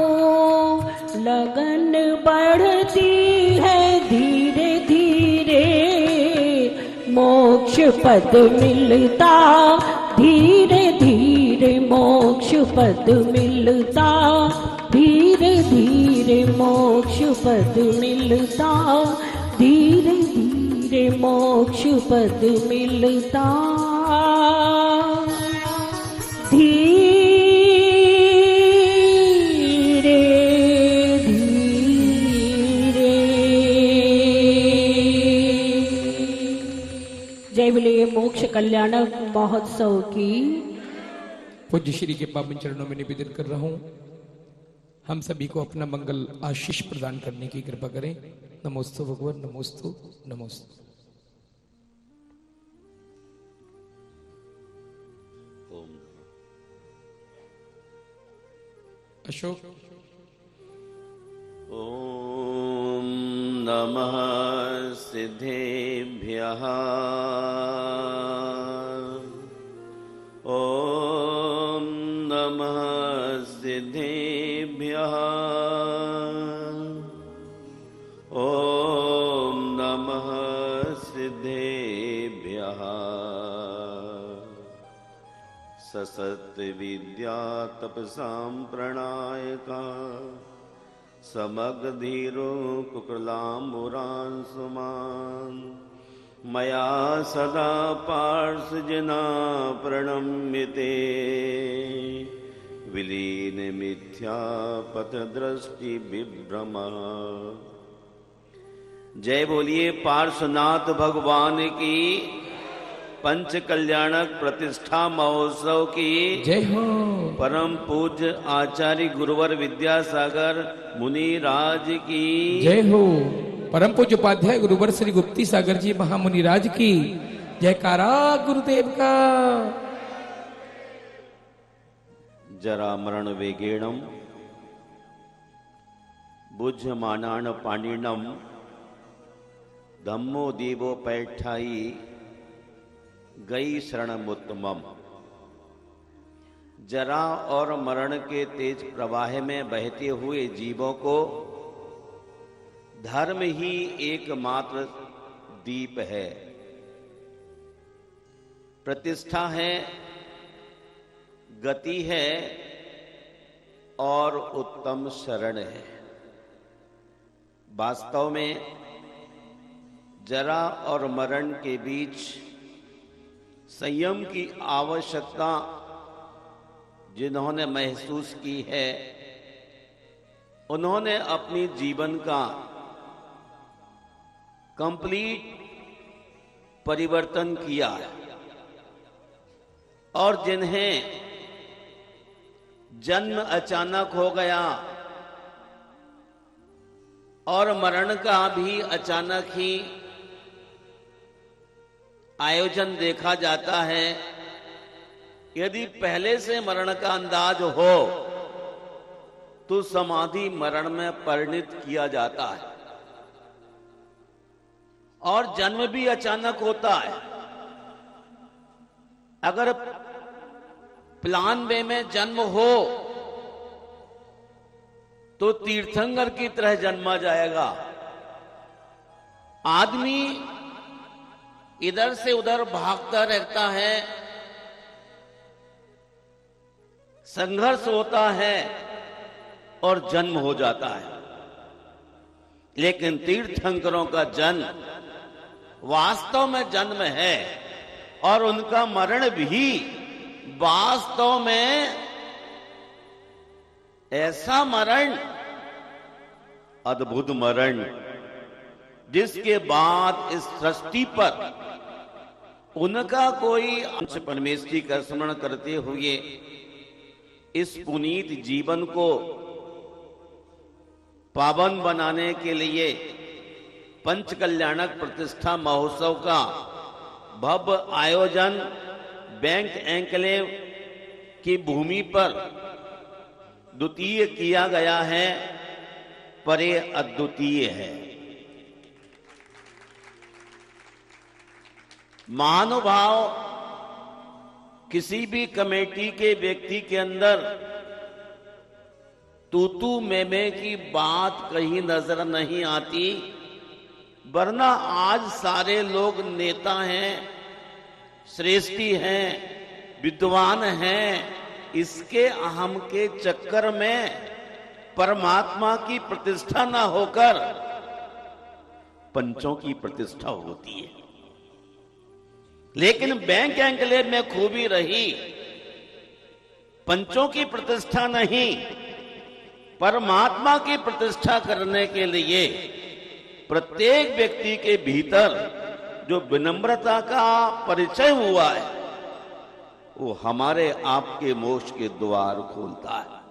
[SPEAKER 4] लगन बढ़ती है धीरे धीरे, मोक्ष पद मिलता धीरे धीरे, मोक्ष पद मिलता धीरे धीरे, मोक्ष पद मिलता धीरे धीरे, मोक्ष पद मिलता धीरे धीरे। जय बोले मोक्ष कल्याणक महोत्सव की।
[SPEAKER 3] पूज्य श्री के पावन चरणों में निवेदन कर रहा हूं, हम सभी को अपना मंगल आशीष प्रदान करने की कृपा करें। नमोस्तु भगवान, नमोस्तु नमोस्तु। अशोक।
[SPEAKER 5] ओम नमः सिद्धेभ्यः, ओम नमः सिद्धेभ्यः, ओम नमः सिद्धेभ्यः। ससत विद्या तपसां प्रणायका, समग्र धीरो कुकुलाम्बुरान् सुमान्। मया सदा पार्षजना प्रणम्यते, विलीन मिथ्या पथदृष्टि विभ्रमा। जय बोलिए पार्श्वनाथ भगवान की। पंच कल्याणक प्रतिष्ठा महोत्सव की
[SPEAKER 3] जय हो।
[SPEAKER 5] परम पूज्य आचार्य गुरुवर विद्यासागर मुनि राज की
[SPEAKER 3] जय हो। परम पूज्य उपाध्याय गुरुवर श्री गुप्ती सागर जी महामुनि राज की जयकारा गुरुदेव का।
[SPEAKER 5] जरा मरण वेगेणम बुझमानान पाणिनम धम्मो देवो पैठाई गई शरणमुत्तमम। जरा और मरण के तेज प्रवाह में बहते हुए जीवों को धर्म ही एकमात्र दीप है, प्रतिष्ठा है, गति है और उत्तम शरण है। वास्तव में जरा और मरण के बीच संयम की आवश्यकता जिन्होंने महसूस की है, उन्होंने अपनी जीवन का कंप्लीट परिवर्तन किया है। और जिन्हें जन्म अचानक हो गया और मरण का भी अचानक ही आयोजन देखा जाता है, यदि पहले से मरण का अंदाज हो तो समाधि मरण में परिणित किया जाता है। और जन्म भी अचानक होता है। अगर प्लान वे में जन्म हो तो तीर्थंकर की तरह जन्मा जाएगा। आदमी इधर से उधर भागता रहता है, संघर्ष होता है और जन्म हो जाता है। लेकिन तीर्थंकरों का जन्म वास्तव में जन्म है और उनका मरण भी वास्तव में ऐसा मरण, अद्भुत मरण, जिसके बाद इस सृष्टि पर उनका कोई अंश परमेश्वरी का स्मरण करते हुए इस पुनीत जीवन को पावन बनाने के लिए पंच कल्याणक प्रतिष्ठा महोत्सव का भव्य आयोजन बैंक एन्क्लेव की भूमि पर द्वितीय किया गया है, पर ये अद्वितीय है। महानुभाव किसी भी कमेटी के व्यक्ति के अंदर तू मैं की बात कहीं नजर नहीं आती, वरना आज सारे लोग नेता हैं, श्रेष्ठी हैं, विद्वान हैं। इसके अहम के चक्कर में परमात्मा की प्रतिष्ठा ना होकर पंचों की प्रतिष्ठा होती है। लेकिन बैंक एन्क्लेव में खूबी रही, पंचों की प्रतिष्ठा नहीं, परमात्मा की प्रतिष्ठा करने के लिए प्रत्येक व्यक्ति के भीतर जो विनम्रता का परिचय हुआ है, वो हमारे आपके मोक्ष के द्वार खोलता है।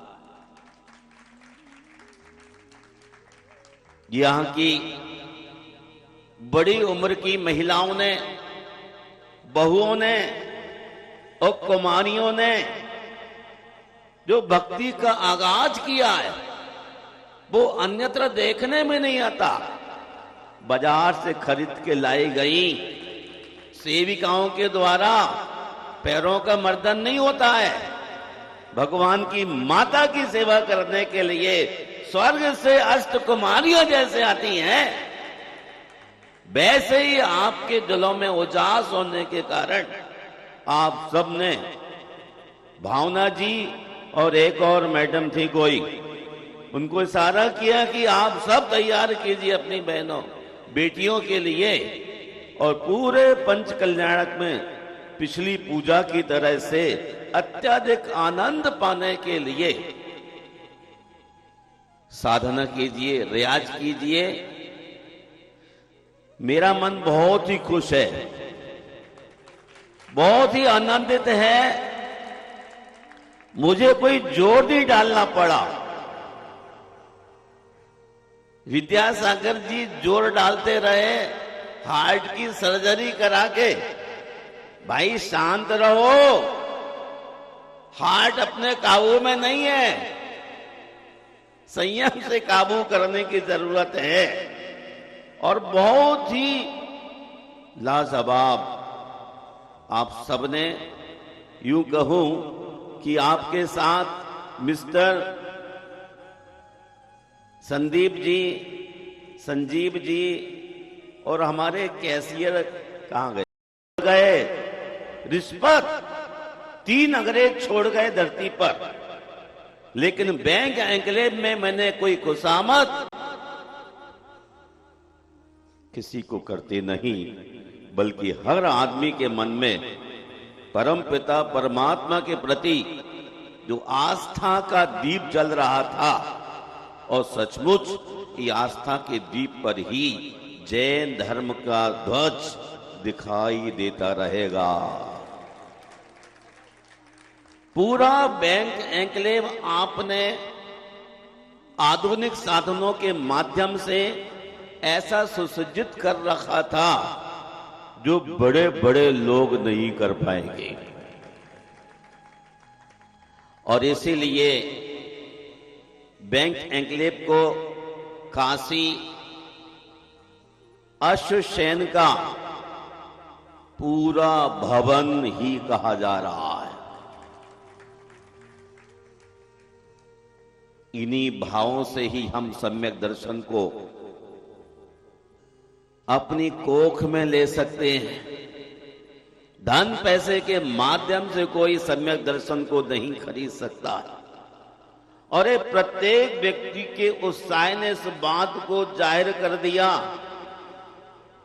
[SPEAKER 5] यहां की बड़ी उम्र की महिलाओं ने, बहुओं ने और कुमारियों ने जो भक्ति का आगाज किया है, वो अन्यत्र देखने में नहीं आता। बाजार से खरीद के लाई गई सेविकाओं के द्वारा पैरों का मर्दन नहीं होता है। भगवान की माता की सेवा करने के लिए स्वर्ग से अष्ट कुमारियां जैसे आती हैं, वैसे ही आपके दिलों में उजास होने के कारण आप सबने, भावना जी और एक और मैडम थी कोई, उनको इशारा किया कि आप सब तैयार कीजिए अपनी बहनों बेटियों के लिए, और पूरे पंच कल्याणक में पिछली पूजा की तरह से अत्यधिक आनंद पाने के लिए साधना कीजिए, रियाज कीजिए। मेरा मन बहुत ही खुश है बहुत ही आनंदित है। मुझे कोई जोर नहीं डालना पड़ा। विद्यासागर जी जोर डालते रहे हार्ट की सर्जरी करा के, भाई शांत रहो, हार्ट अपने काबू में नहीं है, संयम से काबू करने की जरूरत है। और बहुत ही लाजवाब आप सबने, यूं कहूं कि आपके साथ मिस्टर संदीप जी, संजीव जी और हमारे कैशियर कहां गए, रिश्वत 3 अंग्रेज छोड़ गए धरती पर, लेकिन बैंक एन्क्लेव में मैंने कोई खुशामद किसी को करते नहीं, बल्कि हर आदमी के मन में परम पिता परमात्मा के प्रति जो आस्था का दीप जल रहा था, और सचमुच ये आस्था के दीप पर ही जैन धर्म का ध्वज दिखाई देता रहेगा। पूरा बैंक एन्क्लेव आपने आधुनिक साधनों के माध्यम से ऐसा सुसज्जित कर रखा था जो बड़े बड़े लोग नहीं कर पाएंगे। और इसीलिए बैंक एन्क्लेव को काशी अश्वशयन का पूरा भवन ही कहा जा रहा है। इन्हीं भावों से ही हम सम्यक दर्शन को अपनी कोख में ले सकते हैं। धन पैसे के माध्यम से कोई सम्यक दर्शन को नहीं खरीद सकता। और ये प्रत्येक व्यक्ति के उत्साह ने इस बात को जाहिर कर दिया।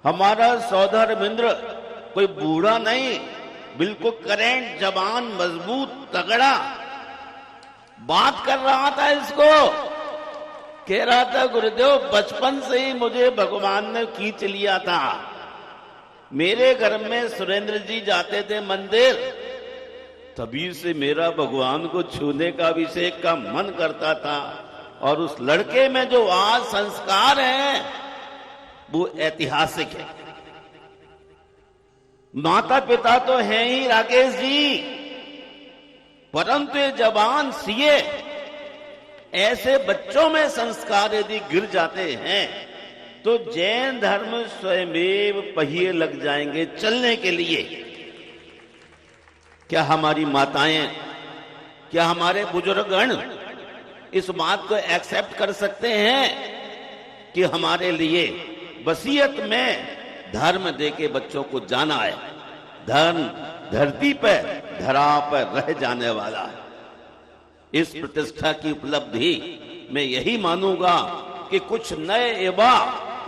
[SPEAKER 5] हमारा सौदर मिंद्र कोई बूढ़ा नहीं, बिल्कुल करेंट, जवान, मजबूत, तगड़ा बात कर रहा था। इसको कह रहा था, गुरुदेव बचपन से ही मुझे भगवान ने खींच लिया था। मेरे घर में सुरेंद्र जी जाते थे मंदिर, तभी से मेरा भगवान को छूने का अभिषेक का मन करता था। और उस लड़के में जो आज संस्कार है वो ऐतिहासिक है। माता पिता तो हैं ही राकेश जी, परंतु ये जवान सीए, ऐसे बच्चों में संस्कार यदि गिर जाते हैं तो जैन धर्म स्वयमेव पहिए लग जाएंगे चलने के लिए। क्या हमारी माताएं, क्या हमारे बुजुर्गगण इस बात को एक्सेप्ट कर सकते हैं कि हमारे लिए वसीयत में धर्म देके बच्चों को जाना है? धर्म धरती पर, धरा पर रह जाने वाला है। इस प्रतिष्ठा की उपलब्धि मैं यही मानूंगा कि कुछ नए युवा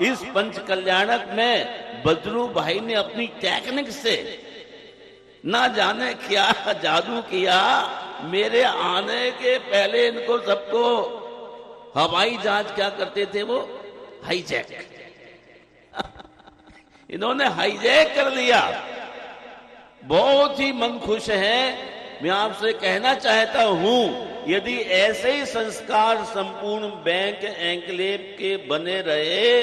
[SPEAKER 5] इस पंच कल्याणक में बजरू भाई ने अपनी टेक्निक से ना जाने क्या जादू किया। मेरे आने के पहले इनको सबको हवाई जहाज क्या करते थे, वो हाईजैक इन्होंने हाईजैक कर लिया। बहुत ही मन खुश है। मैं आपसे कहना चाहता हूं, यदि ऐसे ही संस्कार संपूर्ण बैंक एन्क्लेव के बने रहे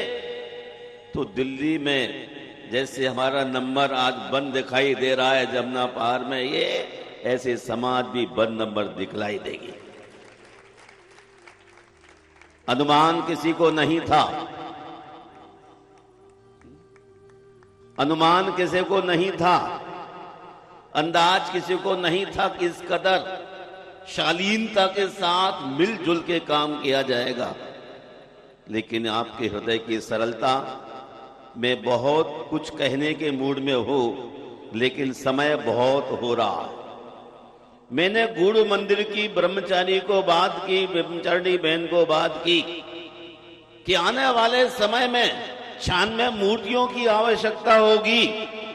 [SPEAKER 5] तो दिल्ली में जैसे हमारा नंबर आज बंद दिखाई दे रहा है जमुना पहाड़ में, ये ऐसे समाज भी बंद नंबर दिखलाई देगी। अनुमान किसी को नहीं था, अनुमान किसी को नहीं था, अंदाज किसी को नहीं था कि इस कदर शालीनता के साथ मिलजुल के काम किया जाएगा। लेकिन आपके हृदय की सरलता में बहुत कुछ कहने के मूड में हो, लेकिन समय बहुत हो रहा है। मैंने गुरु मंदिर की ब्रह्मचारी को बात की, ब्रह्मचारिणी बहन को बात की कि आने वाले समय में 96 मूर्तियों की आवश्यकता होगी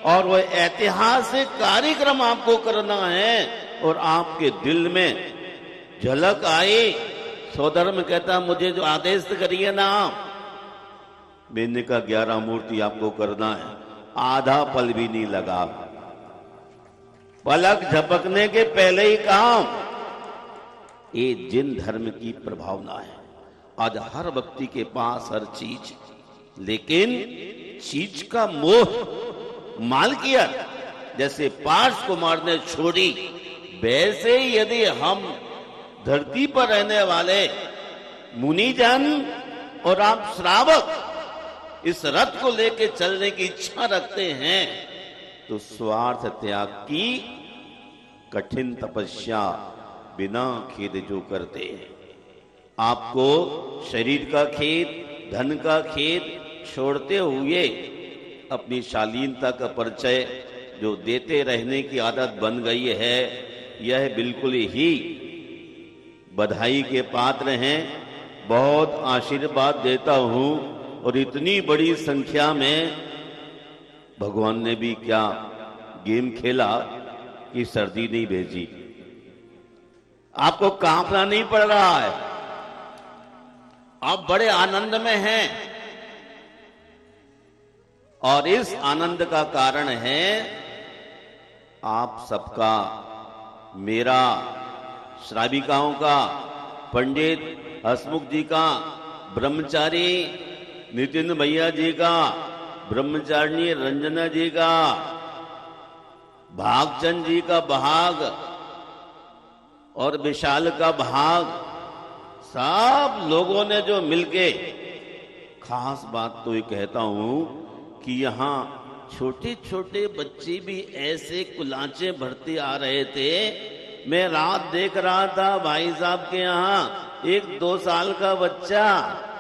[SPEAKER 5] और वह ऐतिहासिक कार्यक्रम आपको करना है। और आपके दिल में झलक आई, सौधर्म कहता मुझे जो आदेश करिए ना। मैंने कहा 11 मूर्ति आपको करना है, आधा पल भी नहीं लगा। पलक झपकने के पहले ही काम। ये जिन धर्म की प्रभावना है। आज हर व्यक्ति के पास हर चीज, लेकिन चीज का मोह, मालकियत जैसे पार्श कुमार ने छोड़ी, वैसे ही यदि हम धरती पर रहने वाले मुनिजन और आप श्रावक इस रथ को लेकर चलने की इच्छा रखते हैं, तो स्वार्थ त्याग की कठिन तपस्या बिना खेद जो करते हैं, आपको शरीर का खेद, धन का खेद छोड़ते हुए अपनी शालीनता का परिचय जो देते रहने की आदत बन गई है, यह बिल्कुल ही बधाई के पात्र हैं। बहुत आशीर्वाद देता हूं। और इतनी बड़ी संख्या में भगवान ने भी क्या गेम खेला कि सर्दी नहीं भेजी, आपको कांपना नहीं पड़ रहा है, आप बड़े आनंद में हैं। और इस आनंद का कारण है आप सबका, मेरा, श्राविकाओं का, पंडित हसमुख जी का, ब्रह्मचारी नितिन भैया जी का, ब्रह्मचारिणी रंजना जी का, भागचंद जी का भाग और विशाल का भाग, सब लोगों ने जो मिलके, खास बात तो ये कहता हूं कि यहां छोटे छोटे बच्चे भी ऐसे कुलाचे भरते आ रहे थे। मैं रात देख रहा था भाई साहब के यहाँ एक 2 साल का बच्चा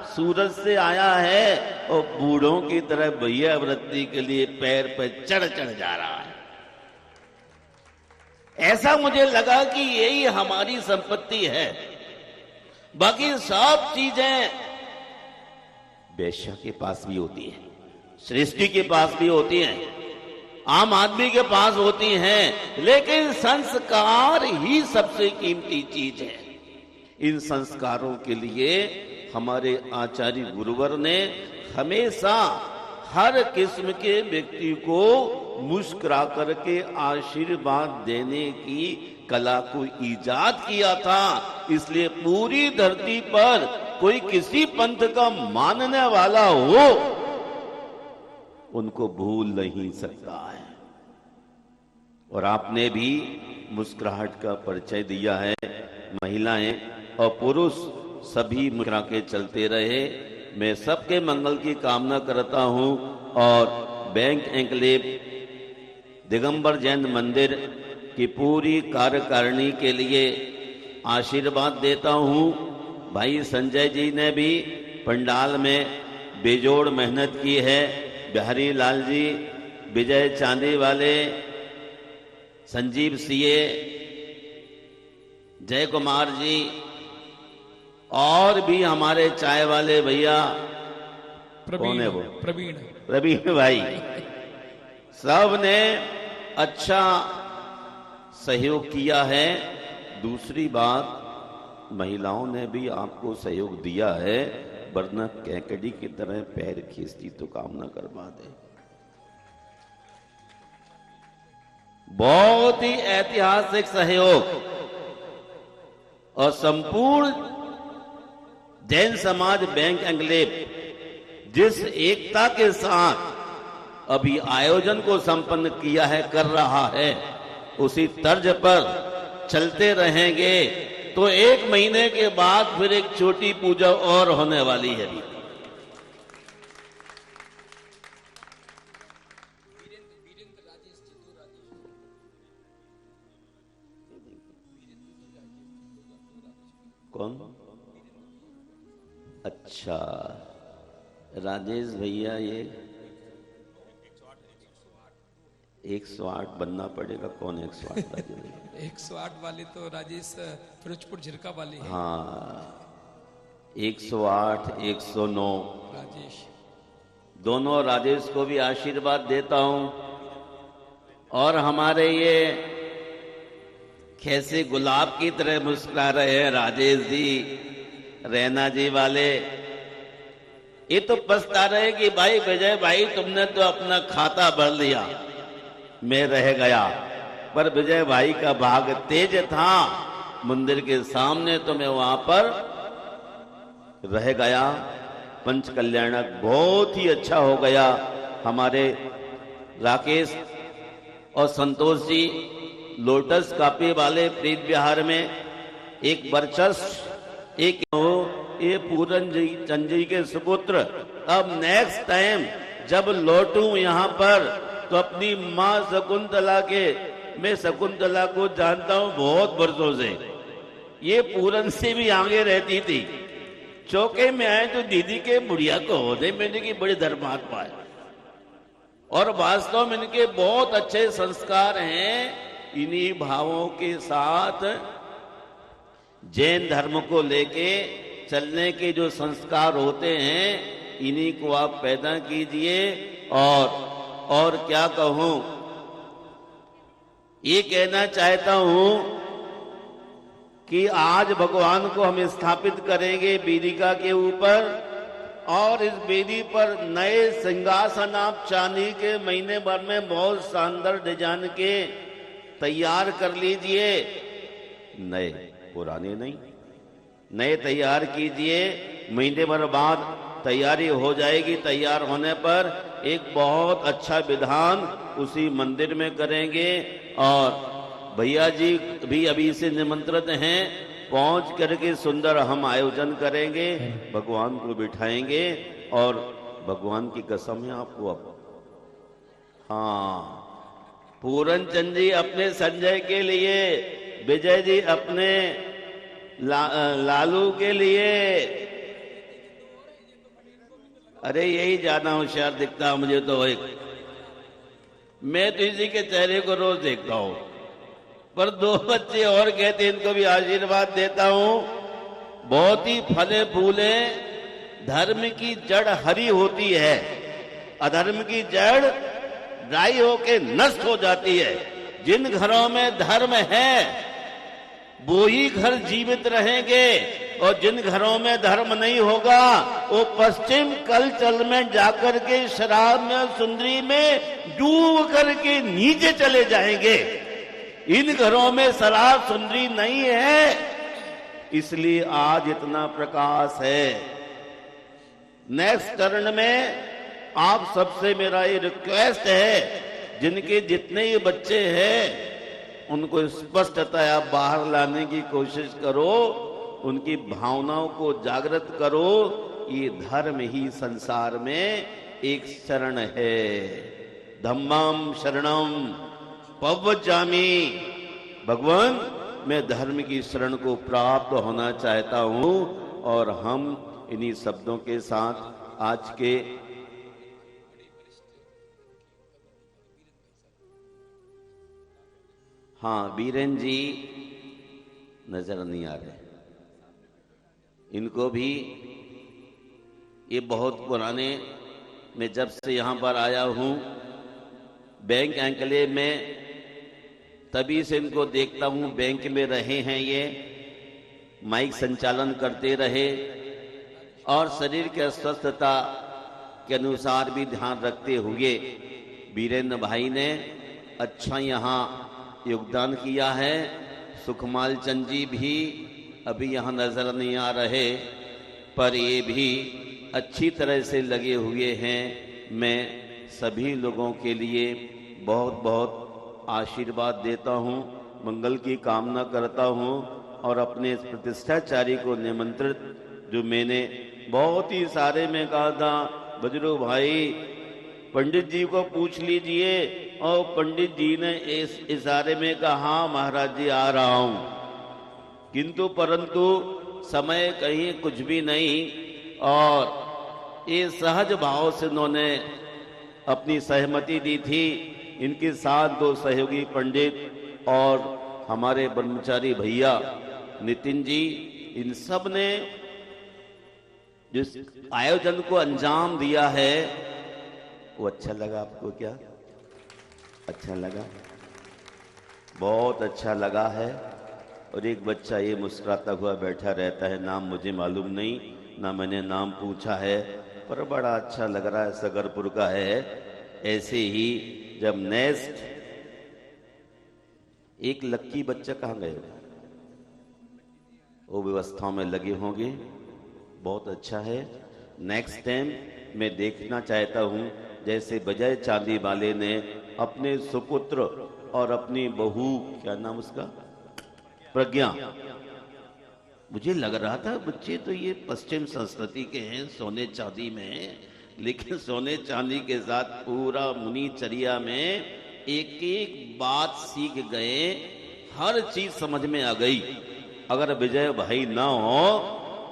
[SPEAKER 5] सूरत से आया है और बूढ़ों की तरह भैया वृत्ति के लिए पैर पे चढ़ चढ़ जा रहा है। ऐसा मुझे लगा कि यही हमारी संपत्ति है। बाकी सब चीजें वैश्य के पास भी होती है, सृष्टि के पास भी होती हैं, आम आदमी के पास होती हैं, लेकिन संस्कार ही सबसे कीमती चीज है। इन संस्कारों के लिए हमारे आचार्य गुरुवर ने हमेशा हर किस्म के व्यक्ति को मुस्कुरा करके आशीर्वाद देने की कला को ईजाद किया था। इसलिए पूरी धरती पर कोई किसी पंथ का मानने वाला हो, उनको भूल नहीं सकता है। और आपने भी मुस्कुराहट का परिचय दिया है। महिलाएं और पुरुष सभी मुस्कुरा के चलते रहे। मैं सबके मंगल की कामना करता हूं और बैंक एन्क्लेव दिगंबर जैन मंदिर की पूरी कार्यकारिणी के लिए आशीर्वाद देता हूं। भाई संजय जी ने भी पंडाल में बेजोड़ मेहनत की है। बिहारी लाल जी, विजय चांदी वाले, संजीव सीए, जय कुमार जी और भी हमारे चाय वाले भैया, कौन है वो, प्रवीण भाई, सब ने अच्छा सहयोग किया है। दूसरी बात, महिलाओं ने भी आपको सहयोग दिया है, वरना कैकड़ी की तरह पैर खींचती तो काम ना करवा दे। बहुत ही ऐतिहासिक सहयोग और संपूर्ण जैन समाज बैंक एन्क्लेव जिस एकता के साथ अभी आयोजन को संपन्न किया है, कर रहा है, उसी तर्ज पर चलते रहेंगे तो 1 महीने के बाद फिर एक छोटी पूजा और होने वाली है। कौन? अच्छा, राजेश भैया, ये 108 बनना पड़ेगा। कौन 108?
[SPEAKER 3] 108 वाले तो राजेश फिरोजपुर झिरका वाले हैं।
[SPEAKER 5] हाँ, 108, 109
[SPEAKER 3] राजेश,
[SPEAKER 5] दोनों राजेश को भी आशीर्वाद देता हूं। और हमारे ये कैसे गुलाब की तरह मुस्कुरा रहे हैं राजेश जी, रैना जी वाले, ये तो पछता रहे कि भाई विजय भाई तुमने तो अपना खाता भर लिया, मैं रह गया। पर विजय भाई का भाग तेज था, मंदिर के सामने तो मैं वहां पर रह गया। पंच कल्याणक बहुत ही अच्छा हो गया। हमारे राकेश और संतोष जी लोटस कापी वाले प्रीत विहार में एक वर्चस्व, एक ये पूरन जी चंद जी के सुपुत्र। अब नेक्स्ट टाइम जब लौटूं यहाँ पर तो अपनी माँ शकुंतला के, मैं शकुंतला को जानता हूं बहुत वर्षों से, ये पूरन से भी आगे रहती थी। चौके में आए तो दीदी के बुढ़िया को होते, मैंने की बड़ी धर्मात्मा है और वास्तव में इनके बहुत अच्छे संस्कार हैं। इन्हीं भावों के साथ जैन धर्म को लेके चलने के जो संस्कार होते हैं, इन्हीं को आप पैदा कीजिए। और क्या कहूं, ये कहना चाहता हूं कि आज भगवान को हम स्थापित करेंगे वेदिका के ऊपर, और इस वेदी पर नए सिंहासन आप चांदी के महीने भर में बहुत शानदार डिजाइन के तैयार कर लीजिए। नए, पुराने नहीं, नए तैयार कीजिए। महीने भर बाद तैयारी हो जाएगी। तैयार होने पर एक बहुत अच्छा विधान उसी मंदिर में करेंगे। और भैया जी भी अभी से निमंत्रित हैं, पहुंच करके सुंदर हम आयोजन करेंगे, भगवान को बिठाएंगे। और भगवान की कसम है आपको, अब हाँ, पूरन चंद जी अपने संजय के लिए, विजय जी अपने लालू के लिए। अरे यही ज्यादा होशियार दिखता मुझे तो। एक मैं तो इसी के चेहरे को रोज देखता हूं, पर दो बच्चे और कहते इनको भी आशीर्वाद देता हूं। बहुत ही फले फूले। धर्म की जड़ हरी होती है, अधर्म की जड़ ड्राई होके नष्ट हो जाती है। जिन घरों में धर्म है वो ही घर जीवित रहेंगे, और जिन घरों में धर्म नहीं होगा वो पश्चिम कलचल में जाकर के शराब में, सुंदरी में डूब करके नीचे चले जाएंगे। इन घरों में शराब सुंदरी नहीं है, इसलिए आज इतना प्रकाश है। नेक्स्ट टर्न में आप सबसे मेरा ये रिक्वेस्ट है, जिनके जितने ही बच्चे हैं उनको स्पष्टता आप बाहर लाने की कोशिश करो, उनकी भावनाओं को जागृत करो। ये धर्म ही संसार में एक शरण है। धम्मम शरणम पव्वजामि। भगवान, मैं धर्म की शरण को प्राप्त होना चाहता हूं। और हम इन्हीं शब्दों के साथ आज के बीरेन जी नजर नहीं आ रहे, इनको भी ये बहुत पुराने, मैं जब से यहां पर आया हूं बैंक एंकलेव में, तभी से इनको देखता हूं। बैंक में रहे हैं, ये माइक संचालन करते रहे और शरीर की अस्वस्थता के अनुसार भी ध्यान रखते हुए वीरेंद्र भाई ने अच्छा यहां योगदान किया है। सुखमाल चंद जी भी अभी यहाँ नजर नहीं आ रहे, पर ये भी अच्छी तरह से लगे हुए हैं। मैं सभी लोगों के लिए बहुत बहुत आशीर्वाद देता हूँ, मंगल की कामना करता हूँ। और अपने प्रतिष्ठाचारी को निमंत्रित, जो मैंने बहुत ही सारे में कहा था, बजरू भाई पंडित जी को पूछ लीजिए, और पंडित जी ने इस इशारे में कहा हाँ महाराज जी आ रहा हूं। किंतु परंतु समय कहीं कुछ भी नहीं, और ये सहज भाव से उन्होंने अपनी सहमति दी थी। इनके साथ दो सहयोगी पंडित और हमारे ब्रह्मचारी भैया नितिन जी, इन सब ने जिस आयोजन को अंजाम दिया है वो अच्छा लगा आपको? क्या अच्छा लगा? बहुत अच्छा लगा है। और एक बच्चा ये मुस्कुराता हुआ बैठा रहता है, नाम मुझे मालूम नहीं, ना मैंने नाम पूछा है, पर बड़ा अच्छा लग रहा है, सगरपुर का है। ऐसे ही जब नेक्स्ट एक लक्की बच्चा कहाँ गए? वो व्यवस्थाओं में लगे होंगे, बहुत अच्छा है। नेक्स्ट टाइम मैं देखना चाहता हूं जैसे बजाय चांदी वाले ने अपने सुपुत्र और अपनी बहू, क्या नाम उसका, प्रज्ञा, मुझे लग रहा था बच्चे तो ये पश्चिम संस्कृति के हैं, सोने चांदी में, लेकिन सोने चांदी के साथ पूरा मुनिचर्या में एक एक बात सीख गए, हर चीज समझ में आ गई। अगर विजय भाई ना हो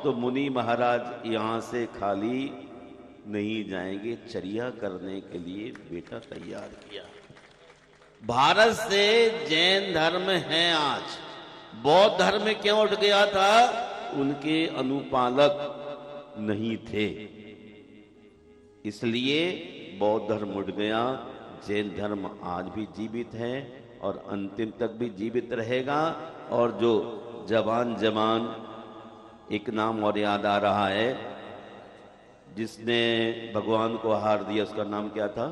[SPEAKER 5] तो मुनि महाराज यहां से खाली नहीं जाएंगे। चर्या करने के लिए बेटा तैयार किया। भारत से जैन धर्म है आज, बौद्ध धर्म क्यों उठ गया था? उनके अनुपालक नहीं थे, इसलिए बौद्ध धर्म उठ गया। जैन धर्म आज भी जीवित है और अंतिम तक भी जीवित रहेगा। और जो जवान एक नाम और याद आ रहा है, जिसने भगवान को हार दिया, उसका नाम क्या था?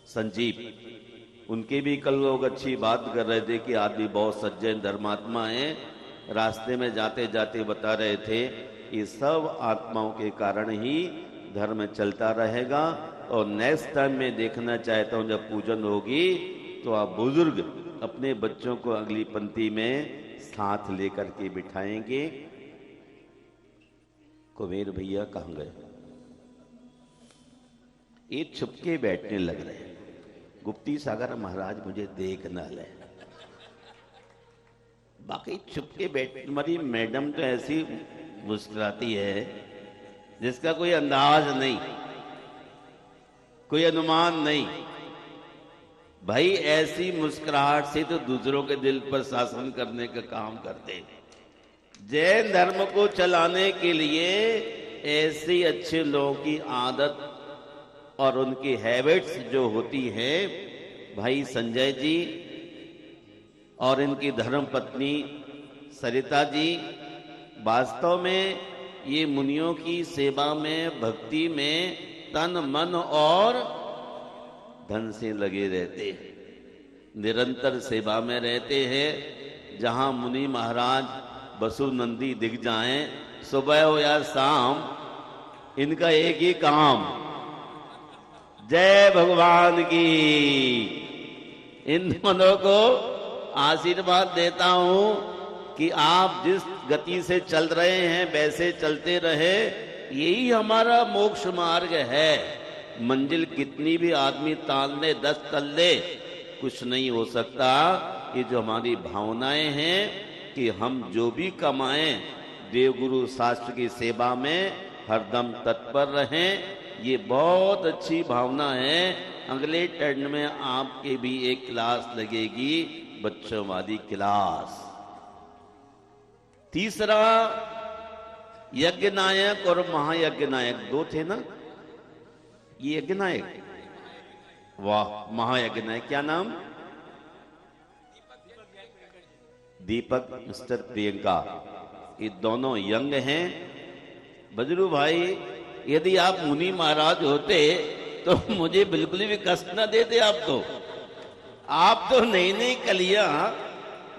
[SPEAKER 5] संजीव। उनके भी कल लोग अच्छी बात कर रहे थे कि आदमी बहुत सज्जन धर्मात्मा है। रास्ते में जाते जाते बता रहे थे ये सब आत्माओं के कारण ही धर्म चलता रहेगा। और नेक्स्ट टाइम मैं देखना चाहता हूं जब पूजन होगी तो आप बुजुर्ग अपने बच्चों को अगली पंक्ति में साथ लेकर के बिठाएंगे। कुबेर भैया कहां गए? ये छुपके बैठने लग रहे हैं। गुप्ती सागर महाराज मुझे देख ना ले। बाकी छुपके बैठ, हमारी मैडम तो ऐसी मुस्कुराती है जिसका कोई अंदाज नहीं, कोई अनुमान नहीं। भाई ऐसी मुस्कुराहट से तो दूसरों के दिल पर शासन करने का काम करते हैं। जैन धर्म को चलाने के लिए ऐसे अच्छे लोगों की आदत और उनकी हैबिट्स जो होती है, भाई संजय जी और इनकी धर्म पत्नी सरिता जी वास्तव में ये मुनियों की सेवा में, भक्ति में तन मन और धन से लगे रहते हैं, निरंतर सेवा में रहते हैं। जहां मुनि महाराज बसु नंदी दिख जाएं, सुबह हो या शाम, इनका एक ही काम, जय भगवान की। इन दोनों को आशीर्वाद देता हूं कि आप जिस गति से चल रहे हैं वैसे चलते रहे, यही हमारा मोक्ष मार्ग है। मंजिल कितनी भी आदमी ताल ले, 10 तल्ले, कुछ नहीं हो सकता। ये जो हमारी भावनाएं हैं कि हम जो भी कमाएं देवगुरु शास्त्र की सेवा में हरदम तत्पर रहें, ये बहुत अच्छी भावना है। अगले टर्न में आपके भी एक क्लास लगेगी, बच्चों वाली क्लास। तीसरा, यज्ञ नायक और महायज्ञ नायक, दो थे ना? ये यज्ञ नायक, वाह, महायज्ञ नायक क्या नाम? दीपक, मिस्टर प्रियंका। ये दोनों यंग हैं। बजरू भाई, यदि आप मुनि महाराज होते तो मुझे बिल्कुल भी कष्ट न देते। आप तो नई नई कलियां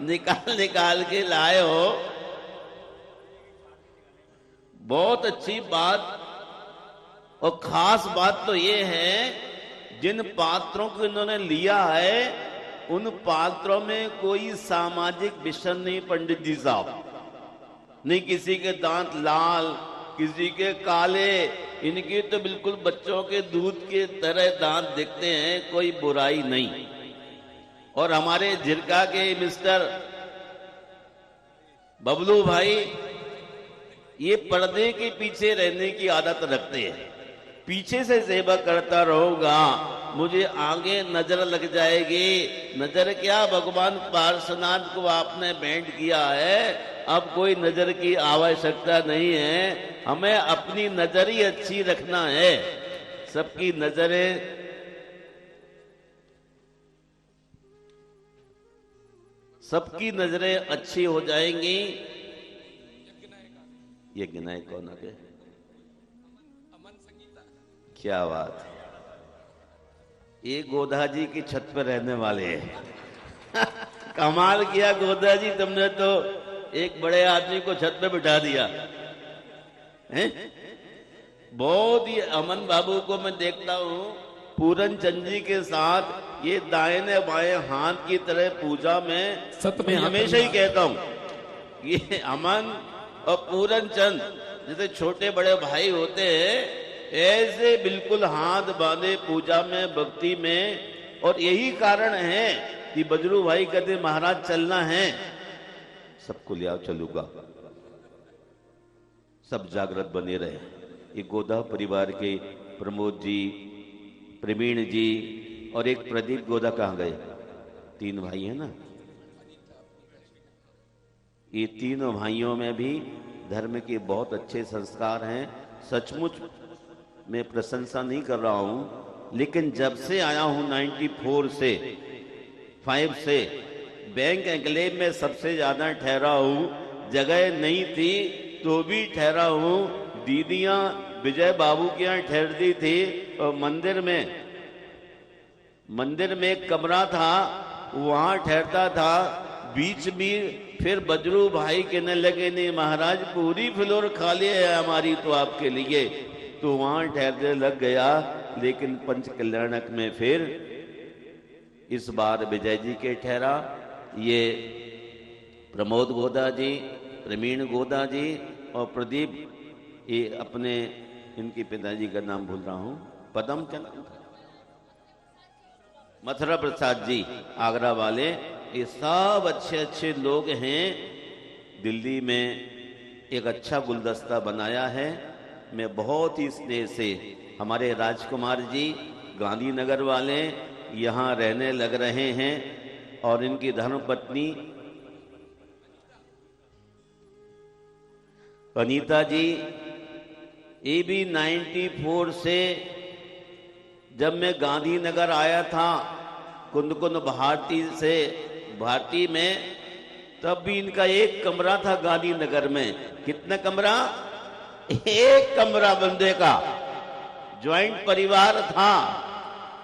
[SPEAKER 5] निकाल निकाल के लाए हो। बहुत अच्छी बात। और खास बात तो ये है, जिन पात्रों को इन्होंने लिया है उन पात्रों में कोई सामाजिक विषय नहीं। पंडित जी साहब, नहीं किसी के दांत लाल, किसी के काले, इनके तो बिल्कुल बच्चों के दूध के तरह दांत दिखते हैं, कोई बुराई नहीं। और हमारे झिरका के मिस्टर बबलू भाई ये पर्दे के पीछे रहने की आदत रखते हैं। पीछे से सेवा करता रहूंगा, मुझे आगे नजर लग जाएगी। नजर क्या, भगवान पार्श्वनाथ को आपने भेंट किया है, अब कोई नजर की आवश्यकता नहीं है। हमें अपनी नजर ही अच्छी रखना है। सबकी नजरें अच्छी हो जाएंगी। यज्ञ नायक कौन आ गए? क्या बात है, ये गोधा जी की छत पर रहने वाले हैं। कमाल किया गोदा जी, तुमने तो एक बड़े आदमी को छत पे बिठा दिया है। बहुत ही अमन बाबू को मैं देखता हूं पूरन चंद जी के साथ ये दाहिने बाएं हाथ की तरह पूजा में मैं हमेशा ही कहता हूं ये अमन और पूरन चंद जैसे छोटे बड़े भाई होते हैं, ऐसे बिल्कुल हाथ बांधे पूजा में, भक्ति में। और यही कारण है कि बजरू भाई कहते महाराज चलना है, सबको ले आओ चलूंगा, सब जागृत बने रहे। ये गोदा परिवार के प्रमोद जी, प्रवीण जी और एक प्रदीप गोदा कहाँ गए? तीन भाई है ना। ये तीनों भाइयों में भी धर्म के बहुत अच्छे संस्कार हैं। सचमुच मैं प्रशंसा नहीं कर रहा हूं, लेकिन जब से आया हूं 94 से 5 से बैंक एन्क्लेव में सबसे ज्यादा ठहरा हूं। जगह नहीं थी तो भी ठहरा हूं। दीदियां विजय बाबू के यहाँ ठहरती थी और मंदिर में एक कमरा था, वहां ठहरता था। बीच में फिर बजरू भाई कहने लगे नहीं महाराज पूरी फ्लोर खाली है हमारी तो आपके लिए, तो वहां ठहरने लग गया। लेकिन पंच कल्याणक में फिर इस बार विजय जी के ठहरा। ये प्रमोद गोदा जी, प्रवीण गोदा जी और प्रदीप, ये अपने इनके पिताजी का नाम भूल रहा हूं, पदम क्या नाम था, मथुरा प्रसाद जी आगरा वाले। ये सब अच्छे अच्छे लोग हैं। दिल्ली में एक अच्छा गुलदस्ता बनाया है। मैं बहुत ही स्नेह से हमारे राजकुमार जी गांधीनगर वाले यहाँ रहने लग रहे हैं और इनकी धर्मपत्नी अनीता जी, ये भी 94 से जब मैं गांधीनगर आया था कुंद भारती में, तब भी इनका एक कमरा था गांधीनगर में। कितना कमरा? एक कमरा बंदे का। ज्वाइंट परिवार था,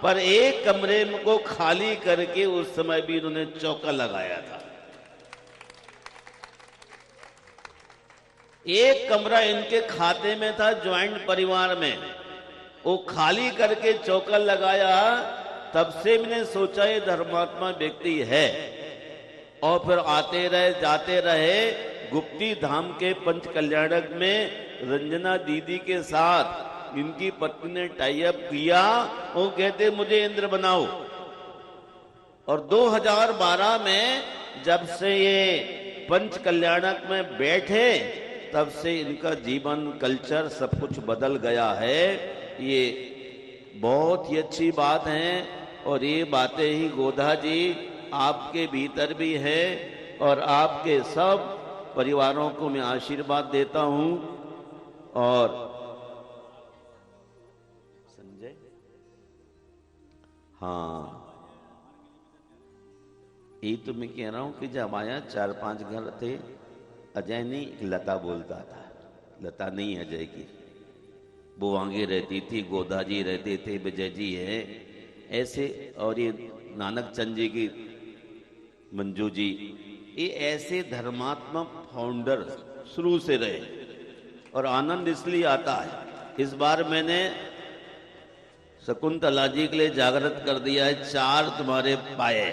[SPEAKER 5] पर एक कमरे को खाली करके उस समय भी इन्होंने चौका लगाया था। एक कमरा इनके खाते में था ज्वाइंट परिवार में, वो खाली करके चौका लगाया। तब से मैंने सोचा ये धर्मात्मा व्यक्ति है। और फिर आते रहे जाते रहे। गुप्ती धाम के पंच कल्याणक में रंजना दीदी के साथ इनकी पत्नी ने टाई अप किया। वो कहते मुझे इंद्र बनाओ। और 2012 में जब से ये पंच कल्याणक में बैठे, तब से इनका जीवन कल्चर सब कुछ बदल गया है। ये बहुत ही अच्छी बात है। और ये बातें ही गोदा जी आपके भीतर भी है और आपके सब परिवारों को मैं आशीर्वाद देता हूं। और संजय, हाँ, ये तो मैं कह रहा हूं कि जब आया 4-5 घर थे। अजय नहीं, लता बोलता था। लता नहीं अजय की, वो आगे रहती थी। गोदा जी रहते थे, विजय जी है ऐसे। और ये नानक चंद जी की मंजू जी, ये ऐसे धर्मात्मा फाउंडर शुरू से रहे। और आनंद इसलिए आता है, इस बार मैंने शकुंतला जी के लिए जागृत कर दिया है 4 तुम्हारे पाए,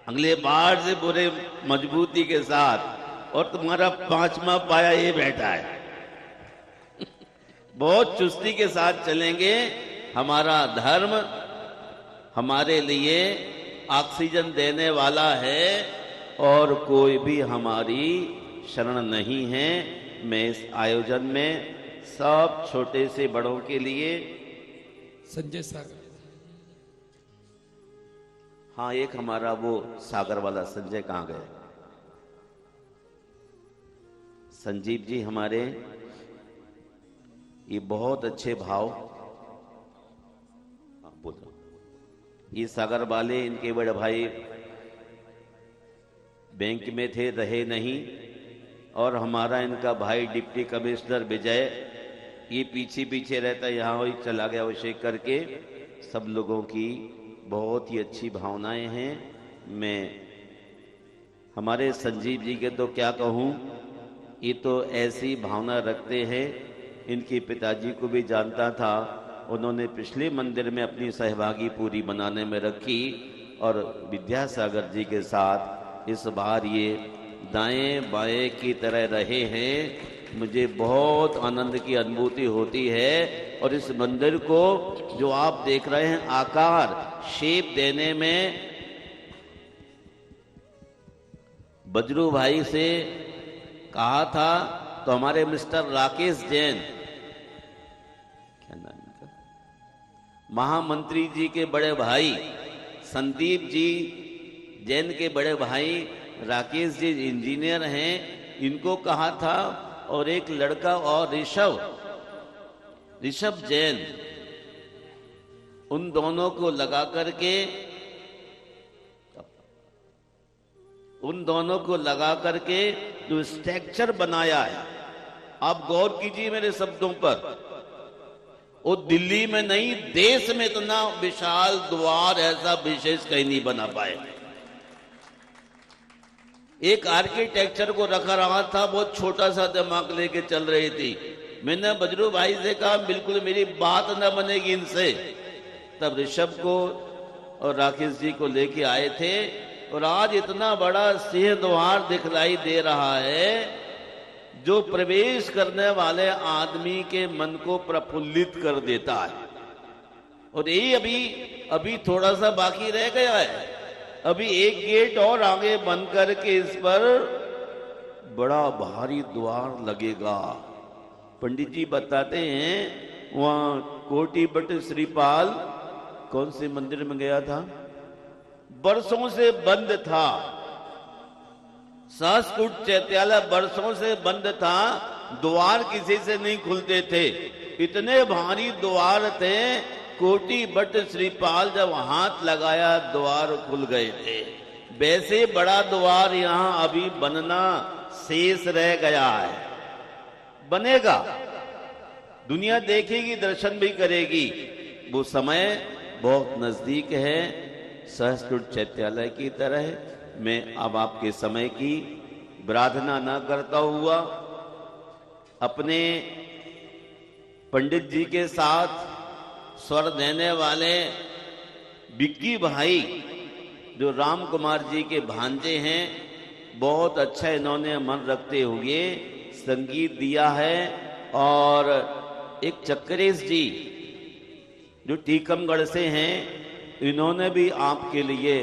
[SPEAKER 5] अगले बार से पूरे मजबूती के साथ। और तुम्हारा 5वां पाया ये बैठा है। बहुत चुस्ती के साथ चलेंगे। हमारा धर्म हमारे लिए ऑक्सीजन देने वाला है और कोई भी हमारी शरण नहीं है। मैं इस आयोजन में सब छोटे से बड़ों के लिए
[SPEAKER 3] संजय सागर,
[SPEAKER 5] हाँ, एक हमारा वो सागर वाला संजय कहाँ गए? संजीव जी हमारे, ये बहुत अच्छे भाव। बोलो, ये सागर वाले, इनके बड़े भाई बैंक में थे, रहे नहीं। और हमारा इनका भाई डिप्टी कमिश्नर विजय, ये पीछे पीछे रहता, यहाँ वही चला गया अभिषेक करके। सब लोगों की बहुत ही अच्छी भावनाएं हैं। मैं हमारे संजीव जी के तो क्या कहूँ, ये तो ऐसी भावना रखते हैं। इनके पिताजी को भी जानता था, उन्होंने पिछले मंदिर में अपनी सहभागी पूरी बनाने में रखी और विद्यासागर जी के साथ इस बार ये दाएं बाएं की तरह रहे हैं। मुझे बहुत आनंद की अनुभूति होती है। और इस मंदिर को जो आप देख रहे हैं आकार शेप देने में बजरू भाई से कहा था, तो हमारे मिस्टर राकेश जैन, क्या नाम इनका, महामंत्री जी के बड़े भाई संदीप जी जैन के बड़े भाई राकेश जी इंजीनियर हैं, इनको कहा था। और एक लड़का और ऋषभ जैन, उन दोनों को लगा करके जो स्ट्रक्चर बनाया है, आप गौर कीजिए मेरे शब्दों पर, वो दिल्ली में नहीं देश में इतना विशाल द्वार ऐसा विशेष कहीं नहीं बना पाए। एक आर्किटेक्चर को रखा रहा था, बहुत छोटा सा दिमाग लेके चल रही थी। मैंने बजरू भाई से कहा बिल्कुल मेरी बात न बनेगी इनसे। तब ऋषभ को और राकेश जी को लेके आए थे और आज इतना बड़ा सिंह द्वार दिखलाई दे रहा है जो प्रवेश करने वाले आदमी के मन को प्रफुल्लित कर देता है। और ये अभी थोड़ा सा बाकी रह गया है, अभी एक गेट और आगे बन करके इस पर बड़ा भारी द्वार लगेगा। पंडित जी बताते हैं वहां कोटि बट श्रीपाल कौन से मंदिर में गया था, बरसों से बंद था, संस्कृत चैत्यालय बरसों से बंद था, द्वार किसी से नहीं खुलते थे, इतने भारी द्वार थे। कोटि बट श्रीपाल जब हाथ लगाया द्वार खुल गए थे। वैसे बड़ा द्वार यहां अभी बनना शेष रह गया है, बनेगा, दुनिया देखेगी, दर्शन भी करेगी, वो समय बहुत नजदीक है। संस्कृत चैत्यालय की तरह मैं अब आपके समय की प्रार्थना न करता हुआ अपने पंडित जी के साथ स्वर देने वाले बिक्की भाई जो राम कुमार जी के भांजे हैं, बहुत अच्छा इन्होंने मन रखते हुए संगीत दिया है। और एक चक्रेश जी जो टीकमगढ़ से हैं, इन्होंने भी आपके लिए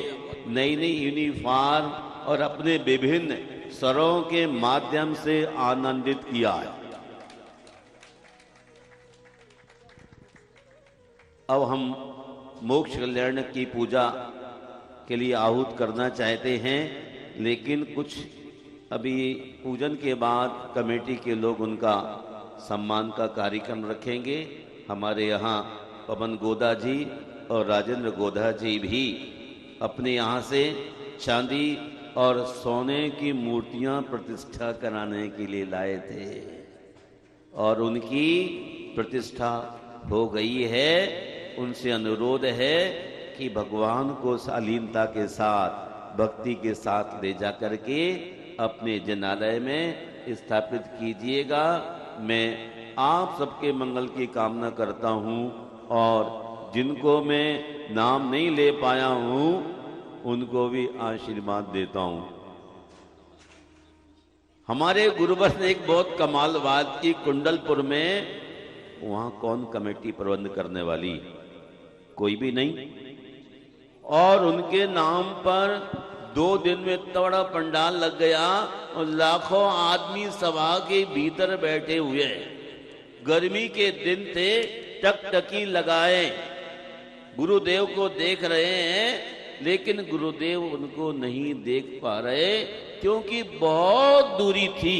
[SPEAKER 5] नई नई यूनिफॉर्म और अपने विभिन्न स्वरों के माध्यम से आनंदित किया है। अब हम मोक्ष कल्याण की पूजा के लिए आहूत करना चाहते हैं, लेकिन कुछ अभी पूजन के बाद कमेटी के लोग उनका सम्मान का कार्यक्रम रखेंगे। हमारे यहाँ पवन गोदा जी और राजेंद्र गोदा जी भी अपने यहाँ से चांदी और सोने की मूर्तियाँ प्रतिष्ठा कराने के लिए लाए थे और उनकी प्रतिष्ठा हो गई है। उनसे अनुरोध है कि भगवान को शालीनता के साथ, भक्ति के साथ ले जा करके अपने जनालय में स्थापित कीजिएगा। मैं आप सबके मंगल की कामना करता हूँ और जिनको मैं नाम नहीं ले पाया हूँ उनको भी आशीर्वाद देता हूँ। हमारे गुरुवर ने एक बहुत कमाल बात की, कुंडलपुर में वहां कौन कमेटी प्रबंध करने वाली, कोई भी नहीं, और उनके नाम पर 2 दिन में इतना बड़ा पंडाल लग गया और लाखों आदमी सभा के भीतर बैठे हुए, गर्मी के दिन थे, टकटकी लगाए, गुरुदेव को देख रहे हैं, लेकिन गुरुदेव उनको नहीं देख पा रहे क्योंकि बहुत दूरी थी।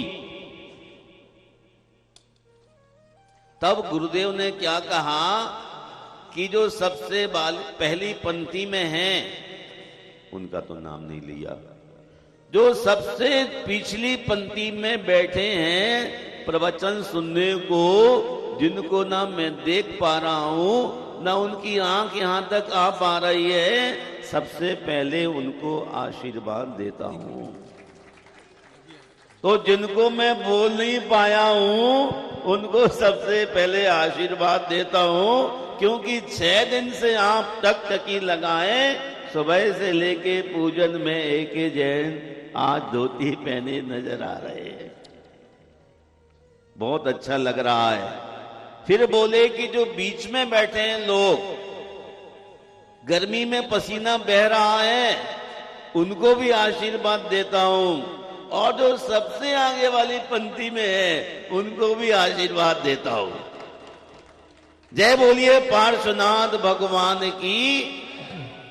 [SPEAKER 5] तब गुरुदेव ने क्या कहा कि जो सबसे पहली पंक्ति में हैं, उनका तो नाम नहीं लिया, जो सबसे पिछली पंक्ति में बैठे हैं प्रवचन सुनने को, जिनको ना मैं देख पा रहा हूं ना उनकी आंख यहां तक आ पा रही है, सबसे पहले उनको आशीर्वाद देता हूं। तो जिनको मैं बोल नहीं पाया हूं उनको सबसे पहले आशीर्वाद देता हूं, क्योंकि 6 दिन से आप टकटकी लगाए, सुबह से लेके पूजन में एक जैन आज धोती पहने नजर आ रहे हैं, बहुत अच्छा लग रहा है। फिर बोले कि जो बीच में बैठे हैं लोग, गर्मी में पसीना बह रहा है, उनको भी आशीर्वाद देता हूं, और जो सबसे आगे वाली पंक्ति में है उनको भी आशीर्वाद देता हूं। जय बोलिए पार्श्वनाथ भगवान की।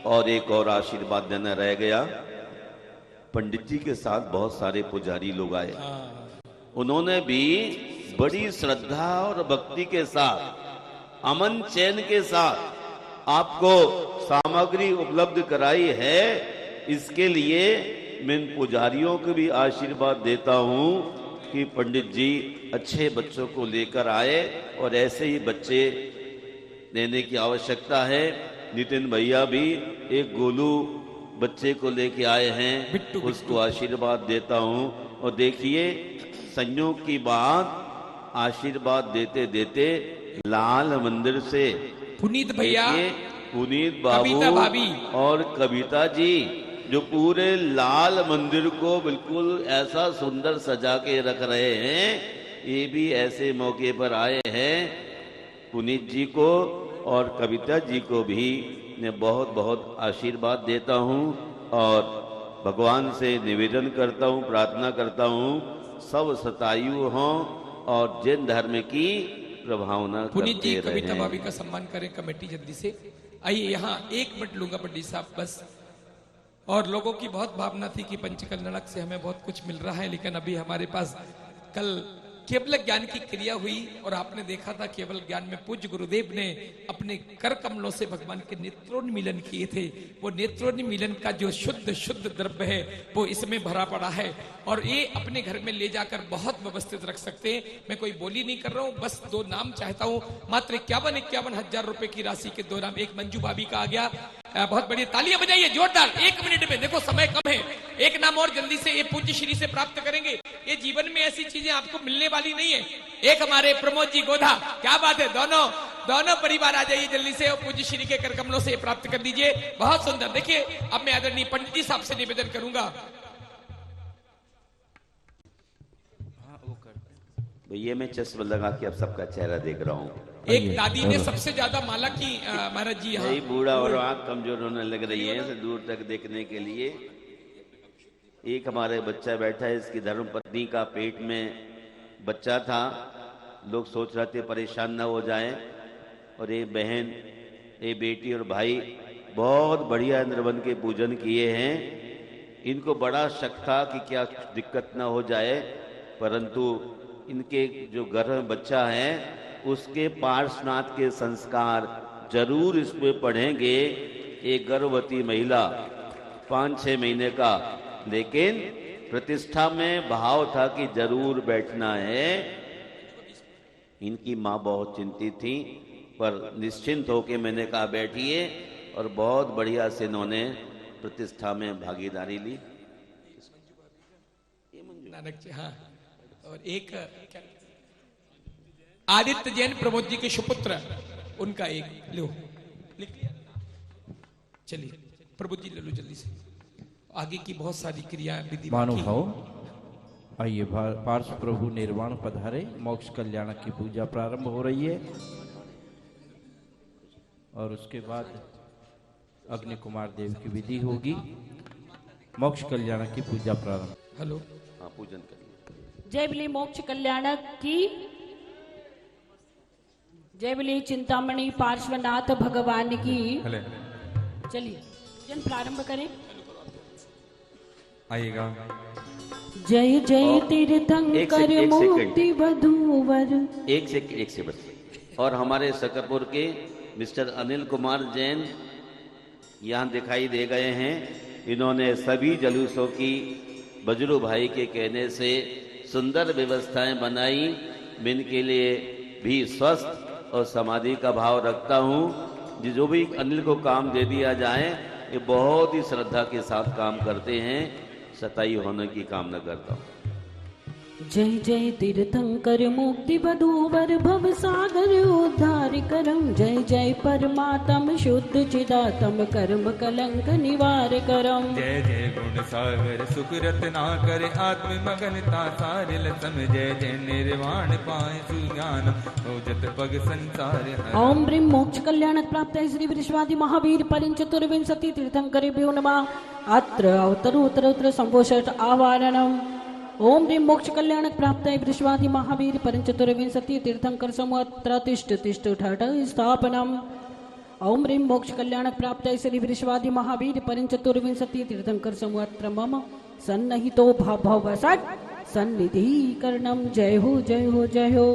[SPEAKER 5] और एक और आशीर्वाद देना रह गया, पंडित जी के साथ बहुत सारे पुजारी लोग आए, उन्होंने भी बड़ी श्रद्धा और भक्ति के साथ, अमन चैन के साथ आपको सामग्री उपलब्ध कराई है। इसके लिए मैं इन पुजारियों को भी आशीर्वाद देता हूं कि पंडित जी अच्छे बच्चों को लेकर आए, और ऐसे ही बच्चे देने की आवश्यकता है। नितिन भैया भी एक गोलू बच्चे को लेके आए हैं, उसको आशीर्वाद देता हूं। और देखिए संयोग की बात, आशीर्वाद देते देते लाल मंदिर से
[SPEAKER 3] पुनीत भैया,
[SPEAKER 5] पुनीत बाबू
[SPEAKER 3] भाभी
[SPEAKER 5] और कविता जी जो पूरे लाल मंदिर को बिल्कुल ऐसा सुंदर सजा के रख रहे हैं, ये भी ऐसे मौके पर आए हैं। पुनीत जी को और कविता जी को भी मैं बहुत बहुत आशीर्वाद देता हूं, और भगवान से निवेदन करता हूं, प्रार्थना करता हूं, सब शतायु हों और जैन धर्म की प्रभावना
[SPEAKER 3] पुनीत जी,
[SPEAKER 5] करते
[SPEAKER 3] कविता
[SPEAKER 5] रहें।
[SPEAKER 3] भाभी का सम्मान करें कमेटी जल्दी से। आइए यहाँ 1 मिनट लूंगा पंडित साहब बस। और लोगों की बहुत भावना थी कि पंचकल्याणक से हमें बहुत कुछ मिल रहा है, लेकिन अभी हमारे पास कल केवल ज्ञान की क्रिया हुई, और आपने देखा था केवल ज्ञान में पूज्य गुरुदेव ने अपने कर कमलों से भगवान के नेत्रोन्मिलन किए थे। वो नेत्रोन्मिलन का जो शुद्ध शुद्ध द्रव्य है वो इसमें भरा पड़ा है, और ये अपने घर में ले जाकर बहुत व्यवस्थित रख सकते हैं। मैं कोई बोली नहीं कर रहा हूँ, बस 2 नाम चाहता हूँ। मात्र 51 हजार रुपए की राशि के 2 नाम। एक मंजू भाभी का आ गया, बहुत बढ़िया, तालियां बजाइए जोरदार। 1 मिनट में, देखो समय कम है, एक नाम और जल्दी से ये पूज्य श्री से प्राप्त करेंगे। ये जीवन में ऐसी चीजें आपको मिलने वाली नहीं है। एक हमारे प्रमोद जी गोधा, क्या बात है, दोनों परिवार आ जाइए जल्दी से, और पूज्य श्री के कर कमलों से प्राप्त कर दीजिए। बहुत सुंदर। देखिए अब मैं आदरणीय पंडित जी साहब से निवेदन करूंगा।
[SPEAKER 5] भैया मैं चश्मा लगा के अब सबका चेहरा देख रहा हूँ।
[SPEAKER 3] एक दादी ने सबसे ज्यादा माला की महाराज जी।
[SPEAKER 5] यही बूढ़ा और आंख कमजोर होने लग रही है इसे दूर तक देखने के लिए। एक हमारे बच्चा बैठा है, इसकी धर्मपत्नी का पेट में बच्चा था, लोग सोच रहे थे परेशान ना हो जाएं, और ये बहन, ये बेटी और भाई बहुत बढ़िया इंद्रवन के पूजन किए हैं। इनको बड़ा शक था कि क्या दिक्कत ना हो जाए, परंतु इनके जो गर्भ में बच्चा है उसके पार्श्वनाथ के संस्कार जरूर इसमें पढ़ेंगे। एक गर्भवती महिला 5-6 महीने का, लेकिन प्रतिष्ठा में भाव था कि जरूर बैठना है। इनकी माँ बहुत चिंतित थी, पर निश्चिंत होके मैंने कहा बैठिए, और बहुत बढ़िया से इन्होंने प्रतिष्ठा में भागीदारी ली।
[SPEAKER 3] नानक जी, हाँ। और एक आदित्य जैन प्रमोद जी के सुपुत्र, उनका एक लो लिख लिया। चलिए प्रभु जी ले लो जल्दी से। आगे की बहुत सारी क्रियाएं विधि
[SPEAKER 2] महानुभाव आइए, पार्श्व प्रभु निर्वाण पधारे। मोक्ष कल्याण की पूजा प्रारंभ हो रही है, और उसके बाद अग्नि कुमार देव की विधि होगी। मोक्ष कल्याण की पूजा प्रारंभ।
[SPEAKER 3] हेलो,
[SPEAKER 5] हाँ पूजन करिए।
[SPEAKER 4] जय बोले मोक्ष कल्याणक की, जय बोले चिंतामणि पार्श्वनाथ भगवान की। चलिए पूजन प्रारंभ करें।
[SPEAKER 2] आइएगा।
[SPEAKER 4] जय जय तीर्थंकर मुक्ति वधूवर।
[SPEAKER 5] एक से बस। और हमारे सकरपुर के मिस्टर अनिल कुमार जैन यहाँ दिखाई दे गए हैं। इन्होंने सभी जलूसों की बजरू भाई के कहने से सुंदर व्यवस्थाएं बनाई। मैं इनके लिए भी स्वस्थ और समाधि का भाव रखता हूँ। जो भी अनिल को काम दे दिया जाए, ये बहुत ही श्रद्धा के साथ काम करते हैं। सताई होने की कामना करता हूँ।
[SPEAKER 4] जय जय तीर्थंकर मुक्ति बधूवर भव सागर उद्धार करम। जय जय परमात्म शुद्ध चिदात्म कर्म कलंक निवार करम।
[SPEAKER 6] जय जय गुण सागर सुख रत्ना करे आत्म मगनता सारिल सम। जय जय निर्वाण पाए सुज्ञान ओजत पग संसार हर।
[SPEAKER 4] ओम ब्रीम मोक्ष कल्याण प्राप्त श्री विश्वादि महावीर परिं चतुर्विंशति तीर्थंकरेभ्यो नमः। अत्र अवतरोत्तर संभोषट आवारणम। ओम ह्रीं मोक्ष कल्याण प्राप्त विश्वादि महावीर परिं चतुर्विंशति तीर्थंकर समूह तिष्ठ तिष्ठ ठठ स्थापनम। ओम ह्रीं मोक्ष कल्याण प्राप्त श्री विश्वादि महावीर परिं चतुर्विंशति तीर्थंकर समूह मम सन्नहितो भव सट सन्निधिकरणम। जय हो जय हो जय हो।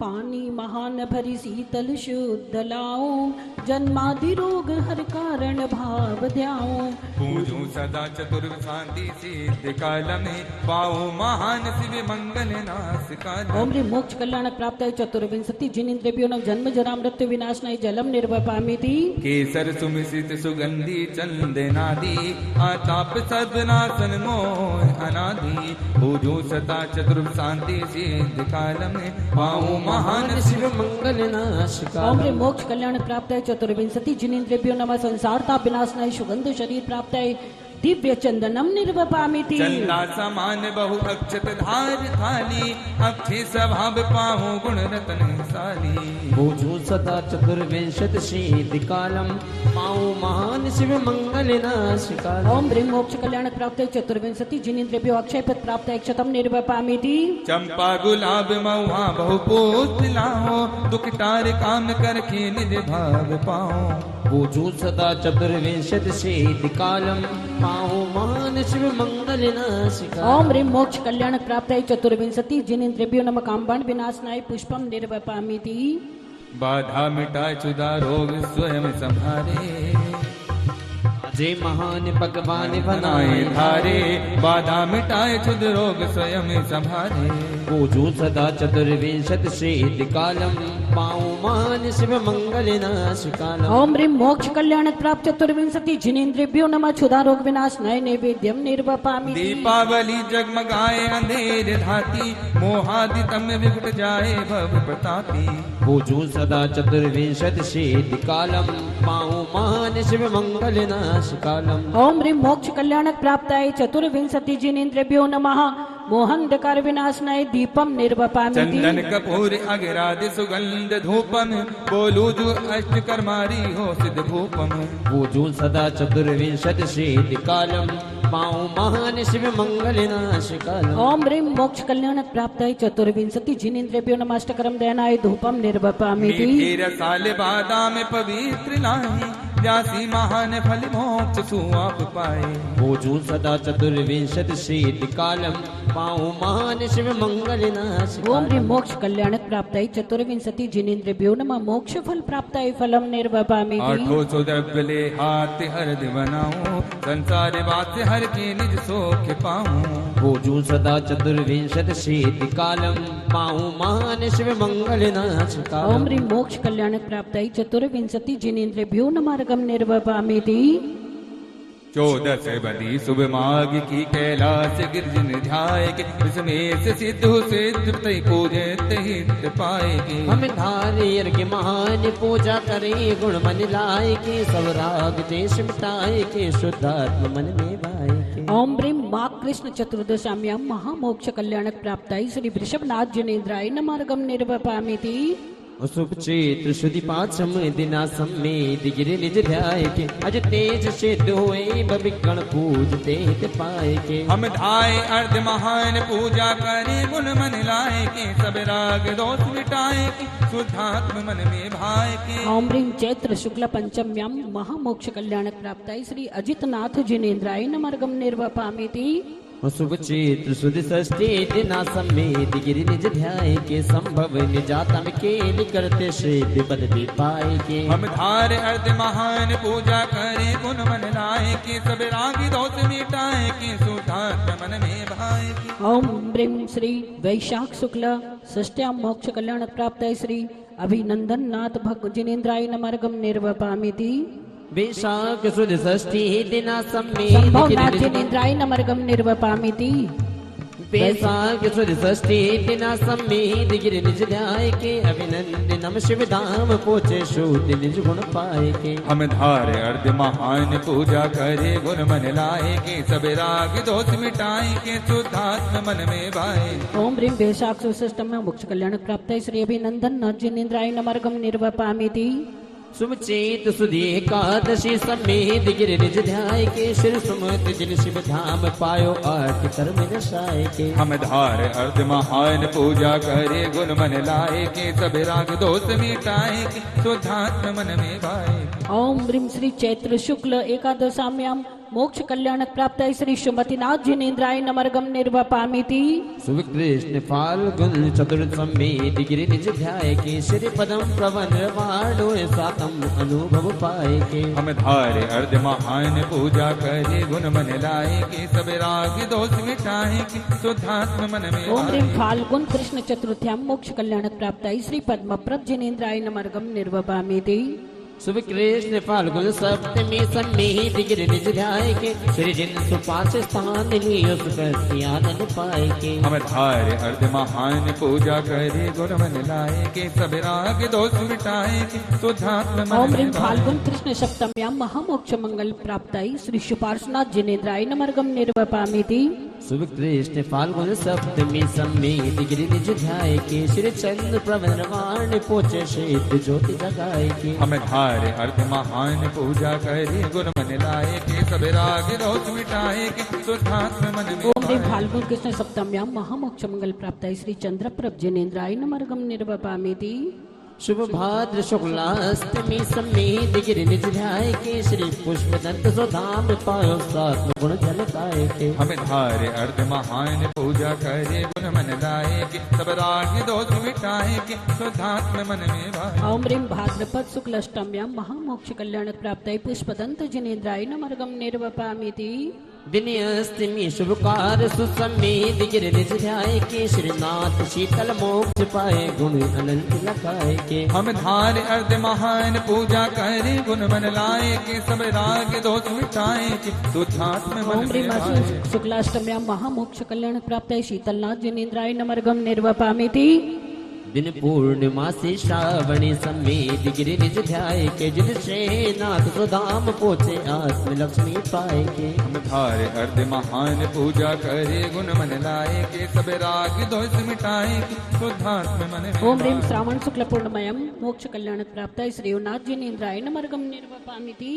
[SPEAKER 4] पानी महान भरी शीतल शुद्ध लाओ जन्मादि रोग हर कारण भाव ध्याओ।
[SPEAKER 6] पूजो सदा चतुर् शांति सिद्ध काल में पाओ महान शिव मंगल नाश काल।
[SPEAKER 4] ओम ह्रीं मोक्ष कल्याण प्राप्त चतुर्विंशति जिनेन्द्रियों जन्म जरा मृत्यु विनाशनाय जलम निर्वपामिति।
[SPEAKER 6] केसर सुमिश्रित सुगंधि चंदनादि आताप सदनासन मोह अनादि। पूजो सदा चतुर् शांति सिद्ध काल में पाओ महान शिव मंगल नाश काल।
[SPEAKER 4] ओम ह्रीं मोक्ष कल्याण प्राप्त चतुर्विंशति जिनेन्द्रियो नमः संसार ताप विनाशनाय सुगंध शरीर प्राप्त दिव्य चंदनम निर्वपामिति।
[SPEAKER 6] चंदा समान बहु अक्षत धार थाली अक्षय स्वभाव पाहु गुण रतन साली।
[SPEAKER 7] पूजो सदा चतुर्विंशति सिद्धि कालम पाओ महान शिव मंगल नाश काल।
[SPEAKER 4] ओम ह्रीं मोक्ष कल्याण प्राप्त चतुर्विंशति जिनेन्द्रियो अक्षय पद प्राप्त क्षतम निर्वपामिति।
[SPEAKER 6] चंपा गुलाब महुआ बहु पुष्प लाओ दुख टार काम करके निज भाव पाओ।
[SPEAKER 7] पूजो सदा चतुर्विंशति सिद्धि कालम पाओ महान शिव मंगल नाश काल।
[SPEAKER 4] ओम ह्रीं मोक्ष कल्याण प्राप्त चतुर्विंशति जिनेन्द्रियो नमः कामबाण विनाशनाय पुष्पम निर्वपामिति।
[SPEAKER 6] बाधा मिटाए क्षुधा रोग स्वयं संहारे।
[SPEAKER 7] जय महान भगवान
[SPEAKER 6] बनाए
[SPEAKER 7] बनाए
[SPEAKER 6] धारे बाधा मिटाए क्षुध रोग स्वयं संहारे।
[SPEAKER 7] पूजो सदा चतुर्विंशति सिद्धि कालम पाओ महान शिव मंगल नाश काल।
[SPEAKER 4] ओम ह्रीं मोक्ष कल्याण प्राप्त चतुर्विंशति जिनेन्द्रियो नमः क्षुधा रोग विनाशनाय नैवेद्यम निर्वपामिति।
[SPEAKER 6] दीपावली जगमगाए अंधेर धाती मोहादि तम विघट जाए भव प्रतापी।
[SPEAKER 7] पूजो सदा चतुर्विंशति सिद्धि कालम पाओ महान शिव मंगल नाश कालम।
[SPEAKER 4] ओम ह्रीं मोक्ष कल्याण प्राप्त चतुर्विंशति जिनेन्द्रियो नमः मोहंधकार विनाशनाय दीपम निर्वपामिति।
[SPEAKER 6] चंदन कपूर अगिरादि सुगंध धूपम बोलू जो अष्ट कर्मारी हो सिद्ध भूपम।
[SPEAKER 7] पूजो सदा चतुर्विंशति सिद्धि कालम पाओ महान शिव मंगल नाश कालम।
[SPEAKER 4] ओम ह्रीं मोक्ष कल्याण प्राप्त चतुर्विंशति जिनेन्द्रियो नमः अष्टकरम दयनाय धूपम निर्वपामिति।
[SPEAKER 6] मीठे रसाल बादाम पवित्र लाही व्यासी महान फल मोक्ष सुआप पाए।
[SPEAKER 7] पूजो सदा चतुर्विंशति सिद्धि कालम पाओ महान शिव मंगल नाश
[SPEAKER 4] ओम ह्रीं
[SPEAKER 7] कालम।
[SPEAKER 4] मोक्ष कल्याण प्राप्त चतुर्विंशति जिनेन्द्रियो नमः मोक्ष फल प्राप्त फलम निर्वपामिति।
[SPEAKER 6] आठो सो द्रव्य हाथ हरद बनाऊं संसार वास हर के निज सोख पाऊं।
[SPEAKER 7] पूजो सदा चतुर्विंशति सिद्धि कालम पाओ महान शिव मंगल नाश
[SPEAKER 4] ओम
[SPEAKER 7] कालम।
[SPEAKER 4] ह्रीं मोक्ष कल्याण प्राप्त चतुर्विंशति जिनेन्द्रियो नमः निर्वपामिति।
[SPEAKER 6] 14 बदी शुभ माघ की कैलाश गिरजन ध्याय के इसमें से सिद्धु सिद्ध तय पूजे हित पाएगी।
[SPEAKER 7] हम धारियर के महान पूजा करे गुण मन लाए के सब राग देश मिटाए के शुद्धात्म मन में भाए के।
[SPEAKER 4] ओम ह्रीं माघ कृष्ण चतुर्दशाम्यां महामोक्ष कल्याण प्राप्त श्री वृषभनाथ जिनेन्द्राय नमः निर्वपामिति।
[SPEAKER 7] शुभ चैत्र शुद्धि पांचम दिना सम्मेद गिरि निज ध्याय के अज तेज सिद्ध हुए बबिगण पूजते हित पाए के।
[SPEAKER 6] हम धाय अर्ध महान पूजा करे गुण मन लाए के सब राग दोष मिटाए के शुद्धात्म मन में भाए के।
[SPEAKER 4] ओम ह्रीं चैत्र शुक्ल पंचम्यां महामोक्ष कल्याण प्राप्त श्री अजितनाथ जिनेन्द्राय नमः निर्वपामिति।
[SPEAKER 7] शुभ चैत्र शुद्धि षष्ठी दिना सम्मेद गिरि निज ध्याय के संभव निजातम के करते सिद्धि पद भी पाए के।
[SPEAKER 6] हम धार अर्ध महान पूजा करे गुण मन लाए के सब राग दोष मिटाए के शुद्धात्म मन में भाए के।
[SPEAKER 4] ओम ह्रीं श्री वैशाख शुक्ल षष्ट्यां मोक्ष कल्याण प्राप्त श्री अभिनंदन नाथ भक्त जिनेन्द्राय नमः निर्वपामिति।
[SPEAKER 7] वैशाख शुद्ध षष्ठी दिना सम्मेद
[SPEAKER 4] संभवनाथ
[SPEAKER 7] गिरि निज
[SPEAKER 4] जिनेन्द्राय नमः निर्वपामिति।
[SPEAKER 7] वैशाख सुद षष्ठी दिना सम्मेद गिर निज ध्याय के अभिनंदनम शिव धाम पोचे शोध निज गुण पाए के
[SPEAKER 6] हम धारे अर्ध महान पूजा करे गुण मन लाए के सब राग दोष मिटाए के शुद्धात्म मन में भाए
[SPEAKER 4] ओम ह्रीं वैशाख सुष्टम मोक्ष कल्याण प्राप्त श्री अभिनंदन न जिनेन्द्राय नमर्गम निर्वपामिति
[SPEAKER 7] शुभ चेत सुधी एकादशी सम्मेद गिर निज ध्याय के श्री सुमत जिन शिव धाम पायो आठ कर्म दशाए के
[SPEAKER 6] हम धार अर्ध महान पूजा करे गुण मन लाए के सब राग दोष मिटाए के शुद्धात्म मन में भाए
[SPEAKER 4] ओम ह्रीं श्री चैत्र शुक्ल एकादशाम्याम मोक्ष कल्याण प्राप्त श्री सुमतिनाथ जिनेन्द्राय नमर्गम निर्वपामिति
[SPEAKER 7] शुभ कृष्ण फाल्गुन चतुर्थी गिर निज ध्याय के श्री पदम प्रवन वाणो सातम अनुभव पाए के
[SPEAKER 6] हम धारे अर्ध महान पूजा करे गुण मन लाए के सब राग दोष मिटाए के शुद्धात्म मन में
[SPEAKER 4] ओम ह्रीं
[SPEAKER 6] भाए
[SPEAKER 4] फाल्गुन कृष्ण चतुर्थ्याम मोक्ष कल्याण प्राप्त श्री पद्मप्रद जिनेन्द्राय नमर्गम निर्वपामिति
[SPEAKER 7] शुभ कृष्ण फाल्गुन सप्तमी सम्मेद गिर निज ध्याय के श्री जिन सुपास स्थान लियो सुकृति आनंद पाए के
[SPEAKER 6] हम धारे अर्ध महान पूजा करे गुण मन लाए के सब राग दोष मिटाए के शुद्धात्म
[SPEAKER 4] ओम
[SPEAKER 6] मन
[SPEAKER 4] ह्रीं
[SPEAKER 6] में भाए
[SPEAKER 4] फाल्गुन कृष्ण सप्तम्याम महामोक्ष मंगल प्राप्त श्री शुपार्शनाथ जिनेन्द्राय नमर्गम निर्वपामिति
[SPEAKER 7] शुभ कृष्ण फाल्गुन सप्तमी सम्मेद गिर निज ध्याय के श्री चंद्र प्रवन वाण पोचे श्वेत ज्योति जगाए के
[SPEAKER 6] हम धारे अर्ध महान पूजा करे गुण मन लाए के सब राग दोष मिटाए के शुद्धात्म मन में
[SPEAKER 4] ओम ह्रीं
[SPEAKER 6] भाए
[SPEAKER 4] फाल्गुन कृष्ण सप्तम्याम महामोक्ष मंगल प्राप्त श्री चंद्रप्रभ जिनेन्द्राय नमर्गम निर्वपामिति
[SPEAKER 7] शुभ भाद्र शुक्लाष्टमी सम्मेद गिर निज ध्याय के श्री पुष्प दंत सुधाम पायो सात्म गुण झलकाए के
[SPEAKER 6] हम धारे अर्ध महान पूजा करे गुण मन लाए के सब राग दोष मिटाए के शुद्धात्म मन में भाए
[SPEAKER 4] ओम ह्रीं भाद्रपद शुक्ल अष्टम्याम महामोक्ष कल्याण प्राप्त पुष्पदंत जिनेन्द्राय नमर्गम निर्वपामिति
[SPEAKER 7] दिन अष्टमी शुभ कार्य सुसम्मेद गिर निज ध्याय के श्रीनाथ शीतल मोक्ष पाए गुण अनंत लगाए के
[SPEAKER 6] हम धारे अर्ध महान पूजा करे गुण मन लाए के सब राग दोष मिटाए के शुद्धात्म
[SPEAKER 4] ओम
[SPEAKER 6] मन
[SPEAKER 4] ह्रीं
[SPEAKER 6] में भाए
[SPEAKER 4] शुक्लाष्टम्याम महामोक्ष कल्याण प्राप्त शीतलनाथ जिनेन्द्राय नमर्गम निर्वपामिति
[SPEAKER 7] दिन पूर्णिमा से श्रावणी सम्मेद गिर निज ध्याय के जिन श्रीनाथ सुधाम पोचे आत्म लक्ष्मी पाए के
[SPEAKER 6] हम धारे अर्ध महान पूजा करे गुण मन लाए के सब राग दोष मिटाए के शुद्धात्म मन में
[SPEAKER 4] ओम ह्रीं
[SPEAKER 6] भाए
[SPEAKER 4] श्रावण शुक्ल पूर्णमयम मोक्ष कल्याण प्राप्त श्रीनाथ जिनेन्द्राय नमर्गम निर्वपामिति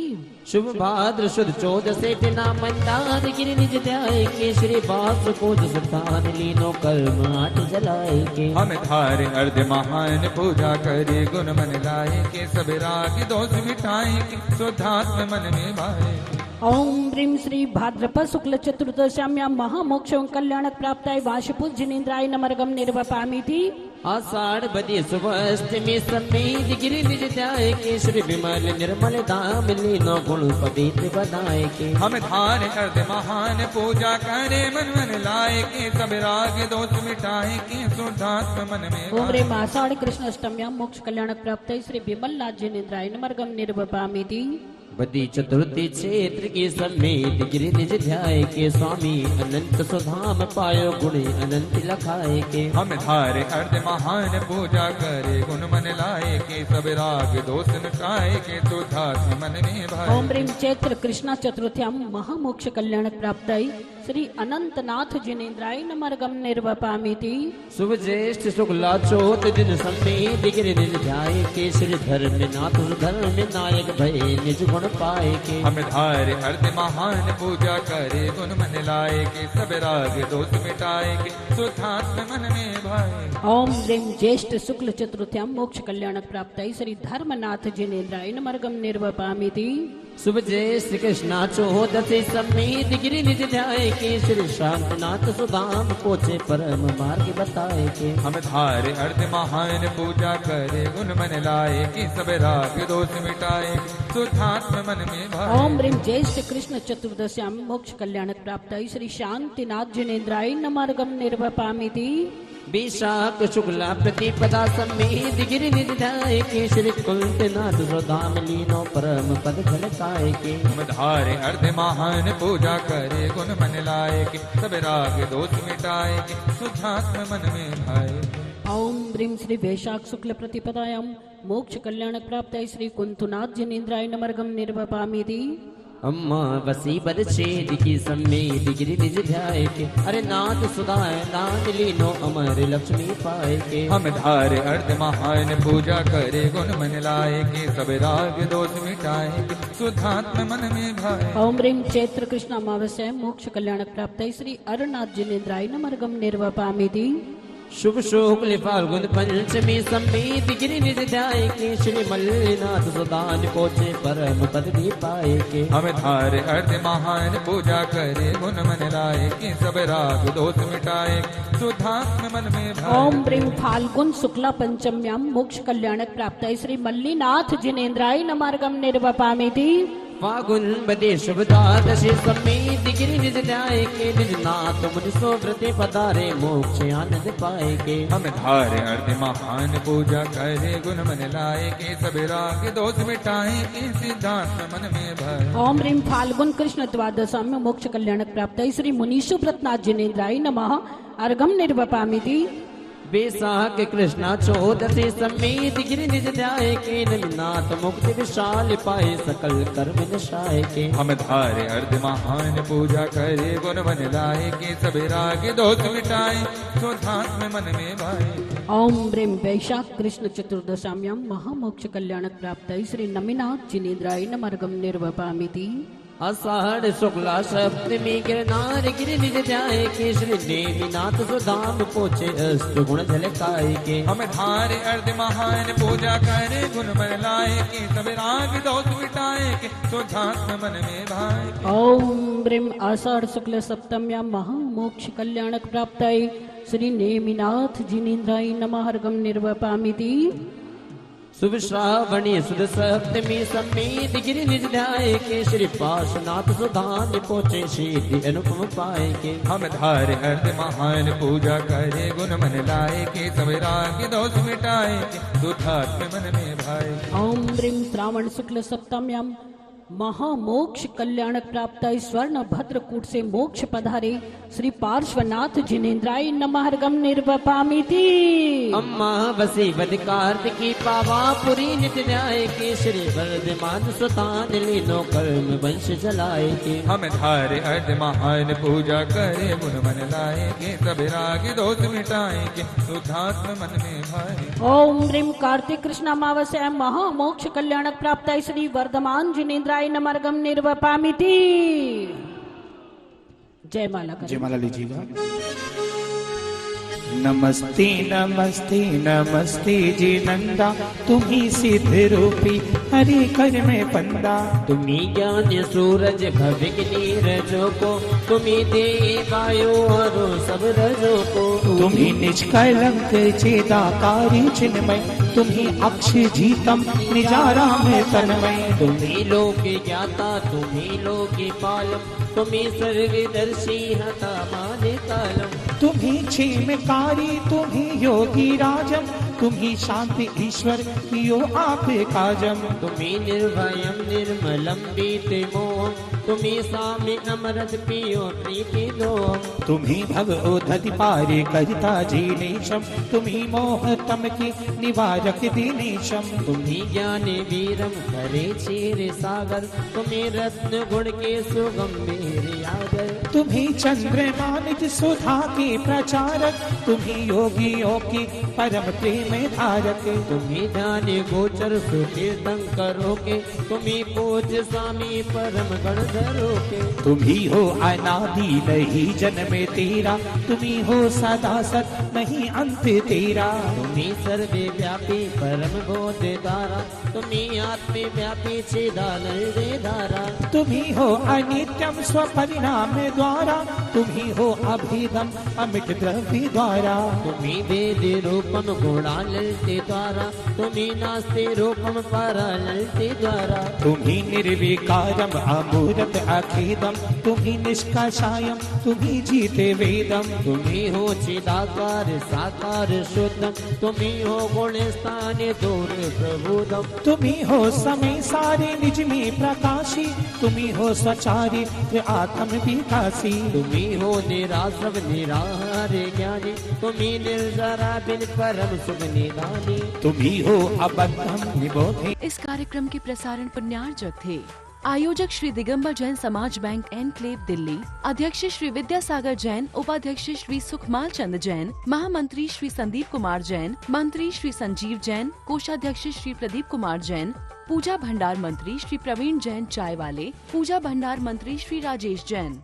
[SPEAKER 7] शुभ भाद्र शुद्ध चौदशे दिना मंदार गिर निज ध्याय के श्री बास को स्थान लीनो कर्म आठ जलाए के
[SPEAKER 6] हम धारे अर्ध महान पूजा करे गुण मन लाए के सब राग दोष मिटाए के शुद्धात्म मन में भाए
[SPEAKER 4] ओम ह्रीं श्री भाद्रपद शुक्ल चतुर्दश्याम्याम महामोक्ष कल्याण प्राप्त वाशुपुर जिनेन्द्राय नमर्गम निर्वपामिति
[SPEAKER 7] आषाढ़ बदी सुबह अष्टमी सम्मेद गिर निज ध्याय के श्री विमल निर्मल धाम लीनो गुण पवित्र बनाए के
[SPEAKER 6] हम धार अर्ध महान पूजा करे मन मन लाए के सब राग दोष मिटाए के शुद्धात्म मन में
[SPEAKER 4] ओम
[SPEAKER 6] भाए
[SPEAKER 4] ह्रीं आषाढ़ कृष्ण अष्टम्याम मोक्ष कल्याण प्राप्त श्री विमलनाथ जिनेन्द्राय नमर्गम निर्वपामिति
[SPEAKER 7] बदी चतुर्थी क्षेत्र की सम्मेद गिर निज ध्याय के स्वामी अनंत सुधाम पायो गुण अनंत लखाए के
[SPEAKER 6] हम धारे अर्ध महान पूजा करे गुण मन लाए के सब राग दोष मिटाए के शुद्धात्म मन में भाए
[SPEAKER 4] ओम ह्रीं चैत्र कृष्ण चतुर्थ्याम महामोक्ष कल्याण प्राप्त श्री अनंतनाथ जिनेन्द्राय नमर्गम निर्वपामिति
[SPEAKER 7] शुभ ज्येष्ठ शुक्ला चौथ दिन सम्मेद गिर निज ध्याय के श्री धर्मनाथ धर्म नायक भय निज गुण पाए के
[SPEAKER 6] हम धारे अर्ध महान पूजा करे गुण मन लाए के सब राग दोष मिटाए के शुद्धात्म मन में भाए
[SPEAKER 4] ओम ह्रीं ज्येष्ठ शुक्ल चतुर्थ्याम मोक्ष कल्याण प्राप्त श्री धर्मनाथ जिनेन्द्राय नमर्गम निर्वपामिति
[SPEAKER 7] शुभ ज्येष्ठ कृष्णा चौदशी सम्मेद गिर निज ध्याय के श्री शांतनाथ सुदाम पोचे परम मार्ग बताए के
[SPEAKER 6] हम धारे अर्ध महान पूजा करे गुण मन लाए के सब राग दोष मिटाए शुद्धात्म मन में भाए
[SPEAKER 4] ओम ह्रीं ज्येष्ठ कृष्ण चतुर्दश्याम मोक्ष कल्याण प्राप्त श्री शांतिनाथ जिनेन्द्राय नमर्गम निर्वपामिति
[SPEAKER 7] विशाख शुक्ला प्रतिपदा समेत गिरि निज ध्याय के श्री कुंतनाथ सुधाम लीनो परम पद झलकाए के
[SPEAKER 6] हम धारे अर्ध महान पूजा करे गुण मन लाए के सब राग दोष मिटाए के शुद्धात्म मन में भाए
[SPEAKER 4] ओम ह्रीं श्री वैशाख शुक्ल प्रतिपदायां मोक्ष कल्याण प्राप्ताय श्री कुंतुनाथ जिनेन्द्राय नमर्गम निर्वपामीति
[SPEAKER 7] अम्मा वसी बद छेद की समेत गिरि निज ध्याय के अरे नाथ सुधाय नाथ लीनो अमर लक्ष्मी पाए के
[SPEAKER 6] हम धारे अर्ध महान पूजा करे गुण मन लाए के सब राग दोष मिटाए के शुद्धात्म मन में भाए
[SPEAKER 4] ओम ह्रीं चैत्र कृष्ण अमावस्या मोक्ष कल्याण प्राप्ताय श्री अरनाथ जिनेन्द्राय नमर्गम निर्वपामीति
[SPEAKER 7] शुभ शुक्ल फाल्गुन पंचमी समेत गिरि निज ध्याय के श्री मल्लिनाथ सुदान पोचे परम पद भी पाए के
[SPEAKER 6] हम धारे अर्ध महान पूजा करे गुण मन लाए के सब राग दोष मिटाए शुद्धात्म मन में भाए
[SPEAKER 4] ओम ह्रीं फाल्गुन शुक्ला पंचम्यां मोक्ष कल्याण प्राप्ताय श्री मल्लिनाथ जिनेन्द्राय नमर्गम निर्वपामीति
[SPEAKER 7] फागुन बदे शुभ द्वादशी समेत गिरि निज ध्याय के निज नाथ मुनि सो व्रते पधारे मोक्ष आनंद पाए के
[SPEAKER 6] हम धारे अर्ध महान पूजा करे गुण मन लाए के सब राग दोष मिटाए के सिद्धार्थ मन में भय
[SPEAKER 4] ओम ह्रीं फाल्गुन कृष्ण द्वादशाम्य मोक्ष कल्याण प्राप्ताय श्री मुनीषु व्रतनाथ जिनेन्द्राय नमः अर्घम निर्वपामीति
[SPEAKER 7] बैसाख कृष्णा चौदशी समेत गिरि निज ध्याय के नाथ मुक्ति विशाल पाए सकल कर्म निशाय के
[SPEAKER 6] हम धारे अर्ध महान पूजा करे गुण मन लाए के सब राग दोष मिटाए शुद्धात्म मन में भाए
[SPEAKER 4] ओम ह्रीं वैशाख कृष्ण चतुर्दशाम्यां महामोक्ष कल्याण प्राप्ताय श्री नमिनाथ जिनेन्द्राय नमर्गम निर्वपामीति
[SPEAKER 7] आषाढ़ शुक्ला सप्तमी गिरनार गिरि निज ध्याय के श्री देवीनाथ सुधाम पोचे अष्ट गुण झलकाए के
[SPEAKER 6] हम धारे अर्ध महान पूजा करे गुण मन लाए के सब राग दोष मिटाए के शुद्धात्म मन में भाए
[SPEAKER 4] ओम ह्रीं आषाढ़ शुक्ल सप्तम्यां महामोक्ष कल्याण प्राप्ताय श्री नेमिनाथ जिनेन्द्राय नमर्गम निर्वपामीति
[SPEAKER 7] शुभ श्रावणी सुद सप्तमी समेत गिरि निज ध्याय के श्री पार्श्वनाथ सुधान पोचे सिद्धि अनुपम पाए के
[SPEAKER 6] हम धारे अर्ध महान पूजा करे गुण मन लाए के सब राग दोष मिटाए के शुद्धात्म मन में भाए
[SPEAKER 4] ओम ह्रीं श्रावण शुक्ल सप्तम्यां महामोक्ष कल्याण प्राप्ताय स्वर्ण भद्रकूट से मोक्ष पधारे श्री पार्श्वनाथ जिनेन्द्राय नमर्गम निर्वपामीति
[SPEAKER 7] अम्मा वसी बद कार्तिकी पावापुरी नित्य न्याय के श्री वर्धमान सुतान लीनो कर्म वंश जलाए के
[SPEAKER 6] हम धारे अर्ध महान पूजा करे गुण मन लाए के सब राग दोष मिटाए के शुद्धात्म मन में भाए
[SPEAKER 4] ओम ह्रीं कार्तिक कृष्ण अमावस्या महामोक्ष कल्याण प्राप्ताय श्री वर्धमान जिनेन्द्राय नमर्गम निर्वपामीति
[SPEAKER 3] जयमाला लीजिएगा। नमस्ते नमस्ते नमस्ते जी नंदा तुम्ही सिद्ध रूपी हरि कर में बंदा
[SPEAKER 7] तुम्ही ज्ञान सूरज भविक नीरजो को तुम्ही देव वायु और सब रजो को
[SPEAKER 3] तुम्ही निष्कलंक चेदाकारी चिन्मय तुम्ही अक्षय जीतम निजारा में तन्मय
[SPEAKER 7] तुम्ही लोक ज्ञाता तुम्ही लोक पालम तुम्ही सर्वदर्शी हता माने कालम
[SPEAKER 3] तुम्ही क्षेमकारी तुम्ही योगी राजम तुम्ही शांति ईश्वर कियो आप काजम
[SPEAKER 7] तुम्ही निर्भयम निर्मलम बीते मोह तुम्ही सामी अमृत पियो प्रीति दो
[SPEAKER 3] तुम्ही भगवदधि पारे करिता जीनेशम तुम्ही मोह तम की निवारक दीनेशम
[SPEAKER 7] तुम्ही ज्ञाने वीरम करे चीर सागर तुम्ही रत्न गुण के सुगम मेरे आदर
[SPEAKER 3] तुम्ही चंद्रमा निज सुधा के प्रचारक तुम्ही योगियों की परम प्रेम धारक
[SPEAKER 7] तुम्ही ध्यान गोचर सुतीर्थं करोगे तुम्ही पूज्य स्वामी परम गणधरो के
[SPEAKER 3] तुम्ही हो अनादि नहीं जन्म तेरा तुम्ही हो सदा सत नहीं अंत तेरा
[SPEAKER 7] तुम्ही सर्वे व्यापी परम बोध धारा तुम्ही आत्मे व्यापी चिदानंद धारा
[SPEAKER 3] तुम्ही हो अनित्यम स्वपरिणाम द्वारा तुम्ही हो अभिदम अमित द्रव्य द्वारा
[SPEAKER 7] तुम्ही वेद रूपम गुणालते द्वारा तुम्ही नास्ते रूपम परालते द्वारा
[SPEAKER 3] तुम्ही निर्विकारम अमूर्त भूत अखेदम तुम्ही निष्कषायम तुम्ही जीते वेदम
[SPEAKER 7] तुम्ही हो चिदाकार साकार शुद्धम तुम्ही हो गुण स्थाने दूर प्रभुदम
[SPEAKER 3] तुम्ही हो समय सारे निज में प्रकाशी तुम्ही हो सचारित्र आत्म विकासी
[SPEAKER 7] तुम्ही हो निराश्रव निराहार ज्ञानी तुम्ही निर्जरा बिन परम सुख निदानी
[SPEAKER 3] तुम्ही हो अबद्धम निबोधे।
[SPEAKER 1] इस कार्यक्रम के प्रसारण पुण्यार्जक थे आयोजक श्री दिगंबर जैन समाज बैंक एनक्लेव दिल्ली, अध्यक्ष श्री विद्यासागर जैन, उपाध्यक्ष श्री सुखमाल चंद जैन, महामंत्री श्री संदीप कुमार जैन, मंत्री श्री संजीव जैन, कोषाध्यक्ष श्री प्रदीप कुमार जैन, पूजा भंडार मंत्री श्री प्रवीण जैन चाय वाले, पूजा भंडार मंत्री श्री राजेश जैन।